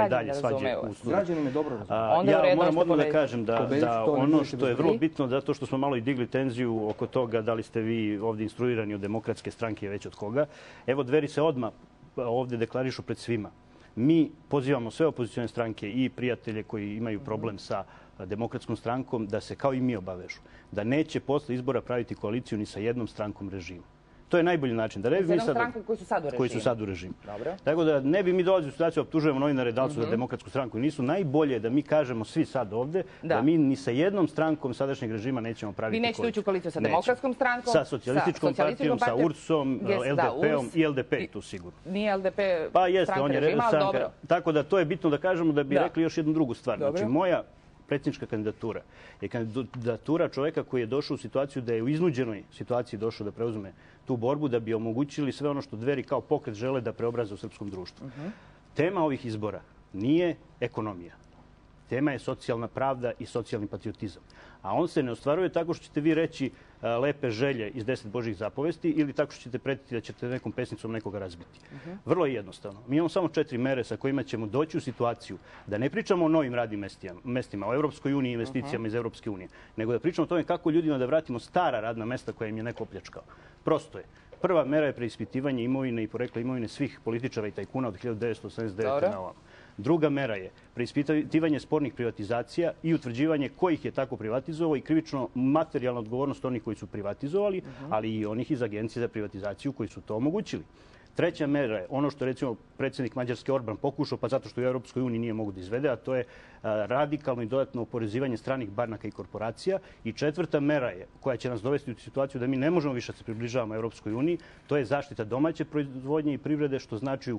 dalje svađe u slučaju. Građani me dobro razumiju. Ja moram odmah da kažem da ono što je vrlo bitno, zato što smo malo i digli tenziju oko toga da li ste vi ovdje instruirani od Demokratske stranke, već od koga. Evo, Dveri se odmah ovdje deklarišu pred svima. Mi pozivamo sve opozicione stranke i prijatelje koji imaju problem sa Demokratskom strankom da se kao i mi obavežu. Da neće posle izbora praviti koaliciju ni sa jednom strankom režima. To je najbolji način. Da ne bi mi sad koji su sad u režimu. Tako da ne bi mi dolazili u situaciju, optužujemo novinare da li su za Demokratsku stranku i nisu. Najbolje da mi kažemo svi sad ovdje da mi ni sa jednom strankom sadašnjeg režima nećemo praviti koaliciju. Vi nećete ući u koaliciju sa Demokratskom strankom, sa socijalističkom partijom, sa URS-om, LDP-om i LDP je tu sigurno. Nije LDP stranka režima, ali dobro. Tako da to je bitno da kažemo da bi rekli još jednu drugu stvar. Znači, moja predsjednička kandidatura je kandidatura čovjeka koji je došao u situaciju da je u iznuđenoj situaciji došao da preuzme tu borbu, da bi omogućili sve ono što Dveri kao pokret žele da preobraze u srpskom društvu. Tema ovih izbora nije ekonomija. Tema je socijalna pravda i socijalni patriotizam. A on se ne ostvaruje tako što ćete vi reći lepe želje iz 10 Božjih zapovesti ili tako što ćete pretiti da ćete nekom pesnicom nekoga razbiti. Vrlo je jednostavno. Mi imamo samo 4 mere sa kojima ćemo doći u situaciju da ne pričamo o novim radnim mestima, o Europskoj uniji i investicijama iz Europske unije, nego da pričamo o tome kako ljudima da vratimo stara radna mesta koja im je neko opljačkao. Prosto je. Prva mera je preispitivanje imovine i porekla imovine svih političara i tajkuna od 1989. na ovamo. Druga mera je preispitivanje spornih privatizacija i utvrđivanje kojih je tako privatizovao i krivično materijalna odgovornost onih koji su privatizovali, ali i onih iz Agencije za privatizaciju koji su to omogućili. Treća mera je ono što recimo predsjednik Mađarske Orban pokušao, pa zato što u Europskoj uniji nije mogu da izvede, a to je radikalno i dodatno oporezivanje stranih banaka i korporacija. I četvrta mera je, koja će nas dovesti u situaciju da mi ne možemo više da se približavamo Europskoj uniji, to je zaštita domaće proizvodnje i privrede, što znači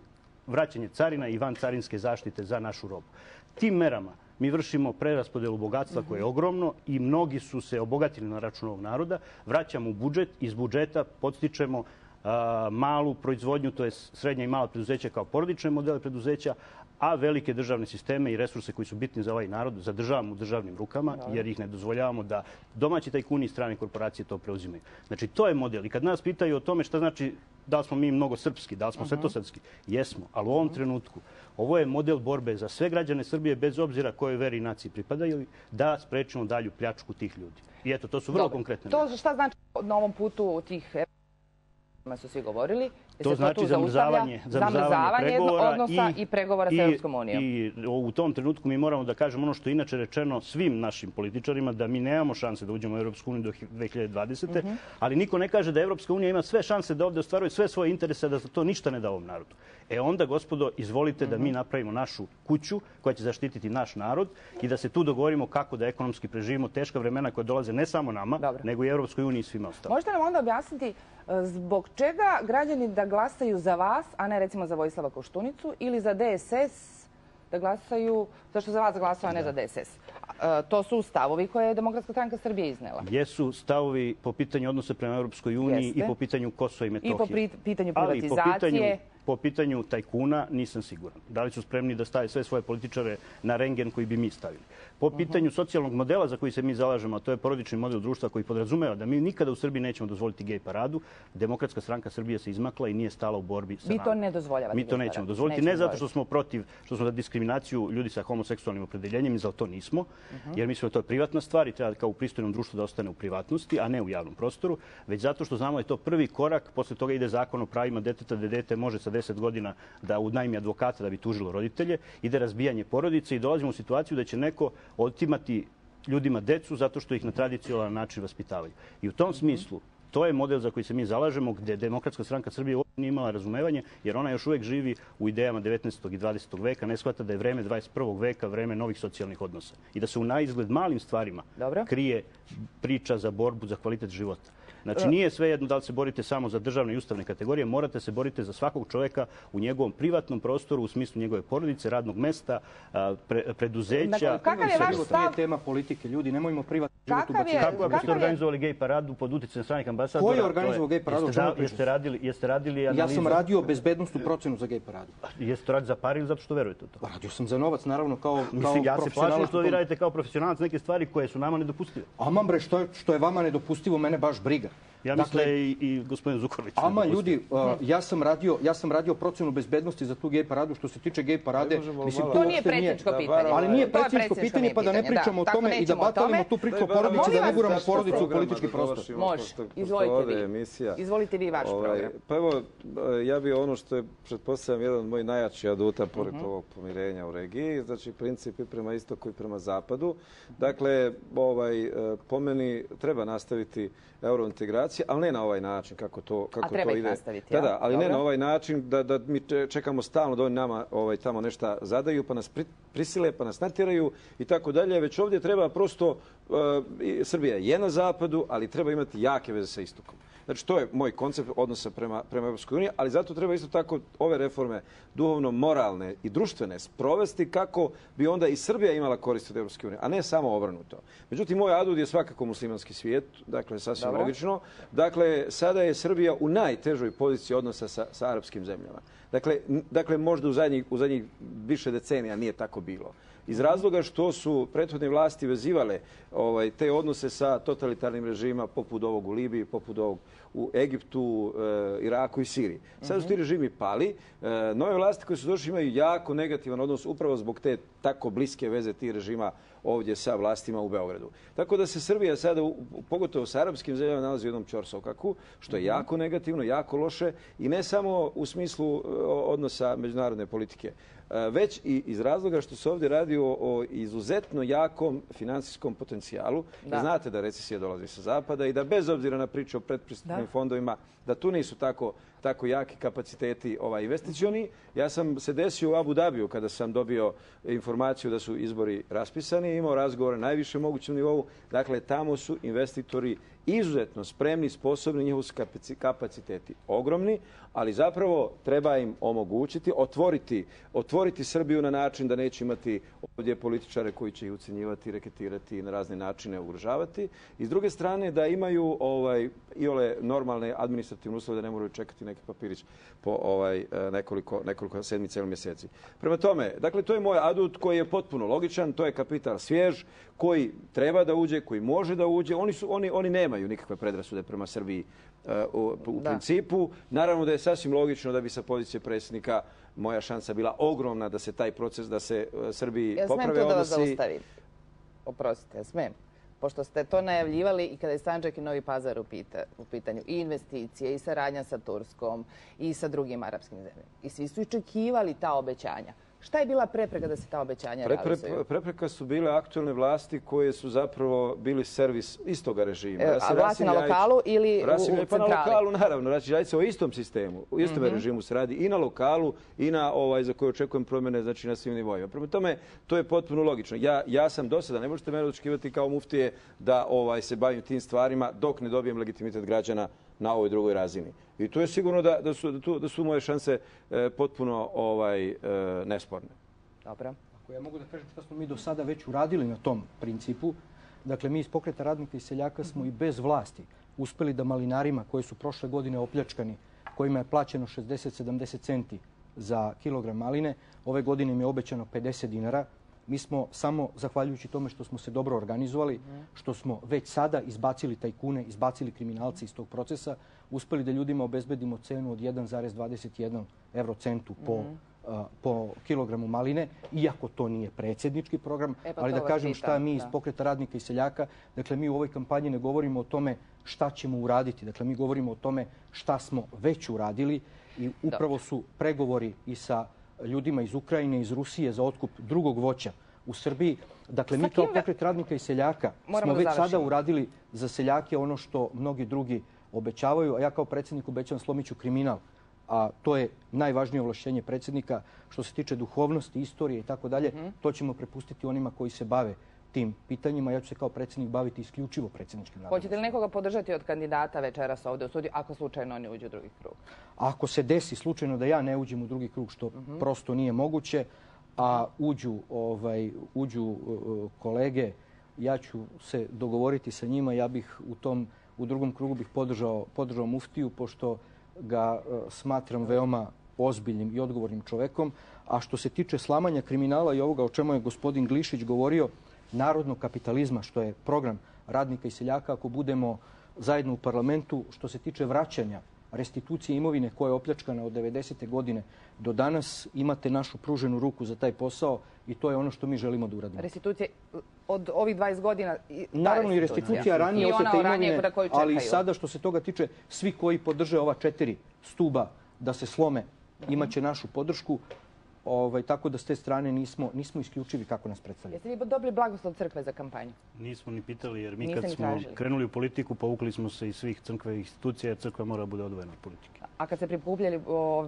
vraćanje carina i vancarinske zaštite za našu robu. Tim merama mi vršimo preraspodelu bogatstva koje je ogromno i mnogi su se obogatili na račun ovog naroda. Vraćamo u budžet, iz budžeta podstičemo malu proizvodnju, to je srednja i mala preduzeća kao porodične modele preduzeća, a velike državne sisteme i resurse koji su bitni za ovaj narod zadržavamo u državnim rukama, jer ih ne dozvoljavamo da domaći tajkuni i strane korporacije to preuzimaju. Znači, to je model. I kad nas pitaju o tome šta znači da li smo mi mnogo srpski, da li smo svetosrpski, jesmo. Ali u ovom trenutku ovo je model borbe za sve građane Srbije, bez obzira kojoj veri i naciji pripadaju, da sprečimo dalju pljačku tih ljudi. I eto, to su vrlo konkretne. To šta znači na ovom putu tih su svi govorili? To znači zamrzavanje odnosa i pregovora sa Europskom unijom. I u tom trenutku mi moramo da kažemo ono što je inače rečeno svim našim političarima, da mi nemamo šanse da uđemo u Europsku uniju do 2020. Ali niko ne kaže da Europska unija ima sve šanse da ovdje ostvaruje sve svoje interese, da to ništa ne da ovom narodu. Onda, gospodo, izvolite da mi napravimo našu kuću koja će zaštititi naš narod i da se tu dogovorimo kako da ekonomski preživimo teška vremena koja dolaze ne samo nama, nego i Europskoj uniji i svima ostalima. Možete nam onda objasniti zbog čega građani da glasaju za vas, a ne recimo za Vojislava Koštunicu, ili za DSS da glasaju, zašto za vas glasaju, a ne za DSS? To su stavovi koje je Demokratska stranka Srbije iznela. Jesu stavovi po pitanju odnosa prema Europskoj uniji i po pitanju Kosova i Metohije. I po pitanju privatizacije. Po pitanju tajkuna nisam siguran. Da li su spremni da stave sve svoje političare na rengen koji bi mi stavili. Po pitanju socijalnog modela za koji se mi zalažemo, a to je porodični model društva koji podrazumeva da mi nikada u Srbiji nećemo dozvoliti gej paradu, Demokratska stranka Srbije se izmakla i nije stala u borbi sa nama. Vi to ne dozvoljavate? Mi to nećemo dozvoliti. Ne zato što smo protiv, što smo za diskriminaciju ljudi sa homoseksualnim opredeljenjem i za to nismo, jer mislimo da to je privatna stvar i treba kao u pristojnom društvu da ostane u privatnosti, a ne u javnom prostoru, već zato što znamo da je to prvi korak, posle toga ide zakon o pravima deteta, da dete može sa 10 godina da unajmi advokata da bi tužilo roditelje, ide razbijanje porodice i dolazimo u situaciju da će neko otimati ljudima decu zato što ih na tradicionalan način vaspitavaju. I u tom smislu, to je model za koji se mi zalažemo, gde Demokratska stranka Srbije uopšte nije imala razumevanje, jer ona još uvek živi u idejama 19. i 20. veka, ne shvata da je vreme 21. veka vreme novih socijalnih odnosa. I da se u naizgled malim stvarima krije priča za borbu za kvalitet života. Znači, nije svejedno da li se borite samo za državne i ustavne kategorije, morate se boriti za svakog čoveka u njegovom privatnom prostoru, u smislu njegove porodice, radnog mesta, preduzeća. Kakav je vaš stav? Nije tema politike, ljudi, nemojmo privatni život ubaciti. Kako ste organizovali gej paradu pod uticajem stranih ambasadora? Ko je organizovao gej paradu? Jeste radili analizu? Ja sam radio bezbednostnu procenu za gej paradu. Jeste to radili za pare ili zato što verujete u to? Radio sam za novac, naravno, kao profesionalac. Ja se plašim što vi radite kao profesionalac neke stvari koje su nama nedopustive. Ama bre, što je vama nedopustivo, mene baš briga. Ja mislim i gospodin Zukorlić. Ama ljudi, ja sam radio procenu bezbednosti za tu gej paradu. Što se tiče gej parade, mislim, to nije predsjedničko pitanje. Ali nije predsjedničko pitanje, pa da ne pričamo o tome i da batalimo tu priču o porodici, da ne guramo porodicu u politički prostor. Može, izvolite vi. Izvolite vi vaš program. Pa evo, ja bi ono što je, pretpostavljam, jedan od mojih najjačih aduta, pored ovog pomirenja u regiji, znači princip i prema istoku i prema zapadu. Dakle, po meni treba nastaviti eurointegracije, ali ne na ovaj način kako to ide. A treba ih nastaviti, da, ali ne na ovaj način da mi čekamo stalno da oni nama tamo nešto zadaju, pa nas prisile, pa nas natjeraju i tako dalje. Već ovdje treba prosto, Srbija je na zapadu, ali treba imati jake veze sa istokom. Znači, to je moj koncept odnosa prema Europskoj uniji, ali zato treba isto tako ove reforme duhovno, moralne i društvene sprovesti kako bi onda i Srbija imala korist od Europske unije, a ne samo obrnuto. Međutim, moj adut je svakako muslimanski svijet, dakle, sasvim logično. Dakle, sada je Srbija u najtežoj poziciji odnosa sa arapskim zemljama. Dakle, možda u zadnjih više decenija nije tako bilo. Iz razloga što su prethodne vlasti vezivale te odnose sa totalitarnim režima poput ovog u Libiji, poput ovog u Egiptu, Iraku i Siriji. Sad su ti režimi pali. Nove vlasti koje su došli imaju jako negativan odnos upravo zbog te tako bliske veze tih režima ovdje sa vlastima u Beogradu. Tako da se Srbija sada, pogotovo sa arapskim zemljama, nalazi u jednom ćorsokakaku, što je jako negativno, jako loše i ne samo u smislu odnosa međunarodne politike, već i iz razloga što se ovdje radi o izuzetno jakom finansijskom potencijalu. Znate da recesija dolazi sa zapada i da bez obzira na priču o predpristupnim fondovima, da tu nisu tako jaki kapaciteti investicioni. Ja sam se desio u Abu Dhabiju kada sam dobio informaciju da su izbori raspisani i imao razgovore na najvišem mogućem nivou. Dakle, tamo su investitori izuzetno spremni, sposobni, njihovi kapaciteti ogromni, ali zapravo treba im omogućiti, otvoriti Srbiju na način da neće imati ovdje političare koji će ih ucenjivati, reketirati i na razne načine ugrožavati. I s druge strane da imaju iole normalne administrativne uslove da ne moraju čekati neki papirić po nekoliko sedmica ili mjeseci. Prema tome, dakle, to je moj adut koji je potpuno logičan, to je kapital svjež, koji treba da uđe, koji može da uđe. Oni nemaju nikakve predrasude prema Srbiji u principu. Naravno da je sasvim logično da bi sa pozicije predsjednika moja šansa bila ogromna da se taj proces, da se Srbiji poprave odnosi. Ja smem to da vas zaustavim? Oprostite, ja smem. Pošto ste to najavljivali i kada je Sandžak i Novi Pazar u pitanju i investicije, i saradnja sa Turskom, i sa drugim arapskim zemljama. I svi su očekivali ta obećanja. Šta je bila prepreka da se ta obećanja realizuju? Prepreka su bile aktualne vlasti koje su zapravo bili servis istoga režima. A vlasti na lokalu ili u centrali? Pa na lokalu, naravno. Znači, radi se o istom sistemu, o istom režimu se radi i na lokalu i na za koje očekujem promjene, znači na svim nivoima. Prema tome, to je potpuno logično. Ja sam do sada, ne možete mene očekivati kao muftije da se bavim tim stvarima dok ne dobijem legitimitet građana na ovoj drugoj razini. I tu je sigurno da su moje šanse potpuno nesporne. Dobro. Ja mogu da kažem šta smo mi do sada već uradili na tom principu. Dakle, mi iz Pokreta radnika i seljaka smo i bez vlasti uspeli da malinarima koji su prošle godine opljačkani, kojima je plaćeno 60-70 centi za kilogram maline, ove godine im je obećano 50 dinara. Mi smo samo, zahvaljujući tome što smo se dobro organizovali, što smo već sada izbacili tajkune, izbacili kriminalce iz tog procesa, uspeli da ljudima obezbedimo cenu od 1,21 eurocentu po kilogramu maline, iako to nije predsjednički program, ali da kažem šta mi iz Pokreta radnika i seljaka, dakle mi u ovoj kampanji ne govorimo o tome šta ćemo uraditi, dakle mi govorimo o tome šta smo već uradili i upravo su pregovori i sa ljudima iz Ukrajine, iz Rusije za otkup drugog voća u Srbiji. Dakle, mi kao Pokret radnika i seljaka smo već sada uradili za seljake ono što mnogi drugi obećavaju, a ja kao predsjednik obećavam slomiću kriminal. A to je najvažnije ovlašćenje predsjednika što se tiče duhovnosti, istorije i tako dalje. To ćemo prepustiti onima koji se bave tim pitanjima. Ja ću se kao predsjednik baviti isključivo predsjedničkim nadležnostima. Hoćete li nekoga podržati od kandidata večeras ovdje u studiju ako slučajno oni uđu u drugi krug? Ako se desi slučajno da ja ne uđem u drugi krug, što prosto nije moguće, a uđu kolege, ja ću se dogovoriti sa njima. Ja bih u drugom krugu bih podržao muftiju, pošto ga smatram veoma ozbiljnim i odgovornim čovekom. A što se tiče slamanja kriminala i ovoga o čemu je gospodin Glišić govorio, narodnog kapitalizma, što je program radnika i seljaka, ako budemo zajedno u parlamentu, što se tiče vraćanja restitucije imovine koja je opljačkana od 90. godine do danas, imate našu pruženu ruku za taj posao i to je ono što mi želimo da uradimo. Restitucije od ovih 20 godina? Naravno i restitucija ranije otete imovine, ali i sada što se toga tiče, svi koji podrže ova 4 stuba da se slome, imaće našu podršku. Tako da s te strane nismo isključivi kako nas predstavljaju. Jeste vi dobili blagoslov crkve za kampanju? Nismo ni pitali, jer mi kad smo krenuli u politiku, povukli smo se iz svih crkvenih institucija, jer crkva mora bude odvojena od politike. A kad ste prikupljali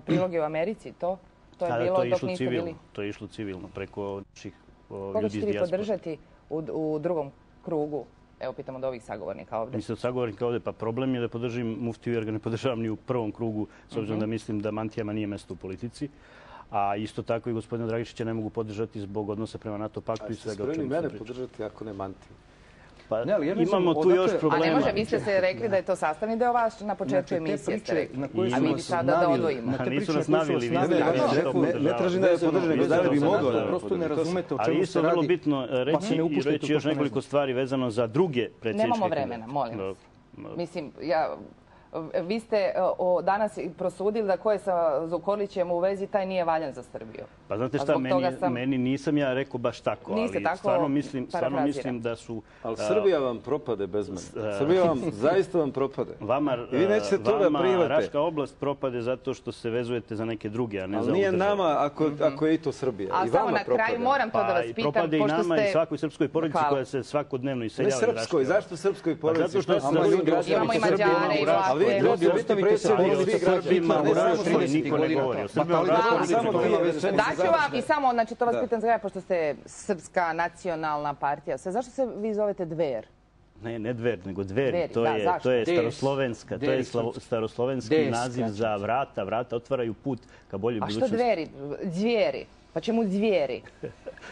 priloge u Americi, to je bilo dok niste bili? To je išlo civilno, preko naših ljudi iz dijaspora. Koga ćete vi podržati u drugom krugu? Evo, pitamo od ovih sagovornika ovdje. Mislim od sagovornika ovdje, pa problem je da podržim muftiju, jer ga ne podržavam ni u prvom krugu, s obzirom da mislim da mantijama nije mesto u politici. A isto tako i gospodina Dragišića ne mogu podržati zbog odnosa prema NATO paktu i svega o čemu se priča. A ste spremni mene podržati ako ne mantiju? Pa imamo tu još problema. A ne može, vi ste se rekli da je to sastavni deo vas na početku emisije, ste rekli. A mi bi sada da odvojimo. Nisu nas navili. Ne tražim da je podržim, nego da li bi mogao da prosto ne razumete o čemu se radi. Ali isto vrlo bitno reći još nekoliko stvari vezano za druge predsjedničke. Nemamo vremena, molim vas. Mislim, vi ste danas prosudili da ko je sa Zukorlićem u vezi, taj nije valjan za Srbiju. Pa znate šta, meni nisam ja rekao baš tako, ali stvarno mislim da su... Ali Srbija vam propade bez mene. Srbija vam, zaista vam propade. Vama Raška oblast propade zato što se vezujete za neke druge, a ne za ovu državu. Ali nije nama ako je i to Srbija. A samo na kraju moram to da vas pitam. Propade i nama i svakoj srpskoj porodici koja se svakodnevno iseljava. Ne srpskoj, zašto srpskoj porodici? Imamo i Mađare i Vlade. Ljudi, ostavite Srbima, niko ne govori. Daću vam i samo, znači to vas pitam za pošto ste Srpska nacionalna partija. Zašto se vi zovete Dver? Ne Dver, nego Dveri. To je staroslovenski naziv za vrata. Vrata otvaraju put ka boljoj budućnosti. A što Dveri? Dvjeri. Pa čemu Dvjeri?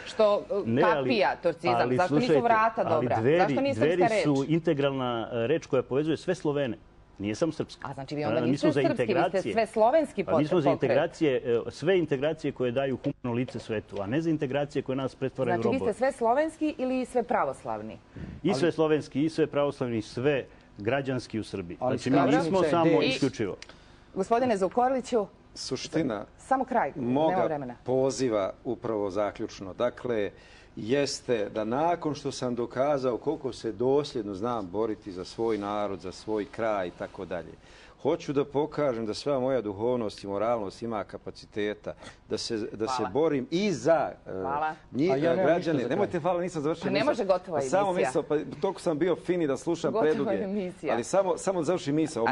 Što kapija, turcizam. Zašto nisu vrata dobra? Zašto nije srpska reč? Dveri su integralna reč koja povezuje sve Slovene. Nije samo srpska. A znači vi onda niste srpski, vi ste sve slovenski pokret. Mi smo za integracije, sve integracije koje daju humano lice svetu, a ne za integracije koje nas pretvaraju u robove. Znači vi ste sve slovenski ili sve pravoslavni? I sve slovenski, i sve pravoslavni, i sve građanski u Srbiji. Znači mi nismo samo isključivo. Gospodine Zukorliću, suština samo kraj, nema vremena. Moga poziva upravo zaključno. Dakle, jeste da nakon što sam dokazao koliko se dosljedno znam boriti za svoj narod, za svoj kraj i tako dalje, hoću da pokažem da sva moja duhovnost i moralnost ima kapaciteta da se borim i za građane. Nemojte, hvala, nisam završio. Ne može gotova emisija. Samo misao, pa toliko sam bio fini da slušam preduge. Ali samo završi misao.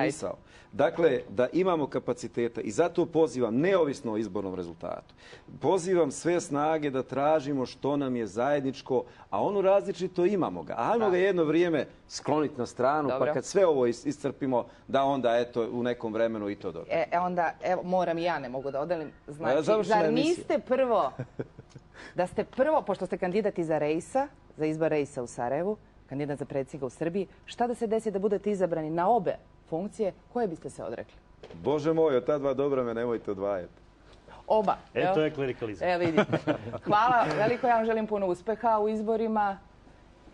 Dakle, da imamo kapaciteta i zato pozivam, neovisno o izbornom rezultatu, pozivam sve snage da tražimo što nam je zajedničko, a ono različito imamo ga. Ajmo ga jedno vrijeme skloniti na stranu, pa kad sve ovo iscrpimo, da onda, eto, u nekom vremenu i to dobro. Onda, evo, moram i ja, ne mogu da odelim. Znači, zar niste prvo da ste prvo, pošto ste kandidat i za Rejsa, za izbor Rejsa u Sarajevu, kandidat za predsjednika u Srbiji, šta da se desi da budete izabrani na obe funkcije, koje biste se odrekli? Bože moj, od ta dva dobra me nemojte odvajati. Oba. To je klerikalizam. Vidite. Hvala veliko, ja vam želim puno uspeha u izborima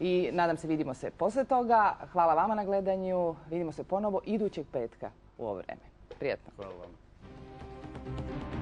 i nadam se vidimo se posle toga. Hvala vama na gledanju, vidimo se ponovo idućeg petka u ovo vreme. Prijatno. Hvala vam.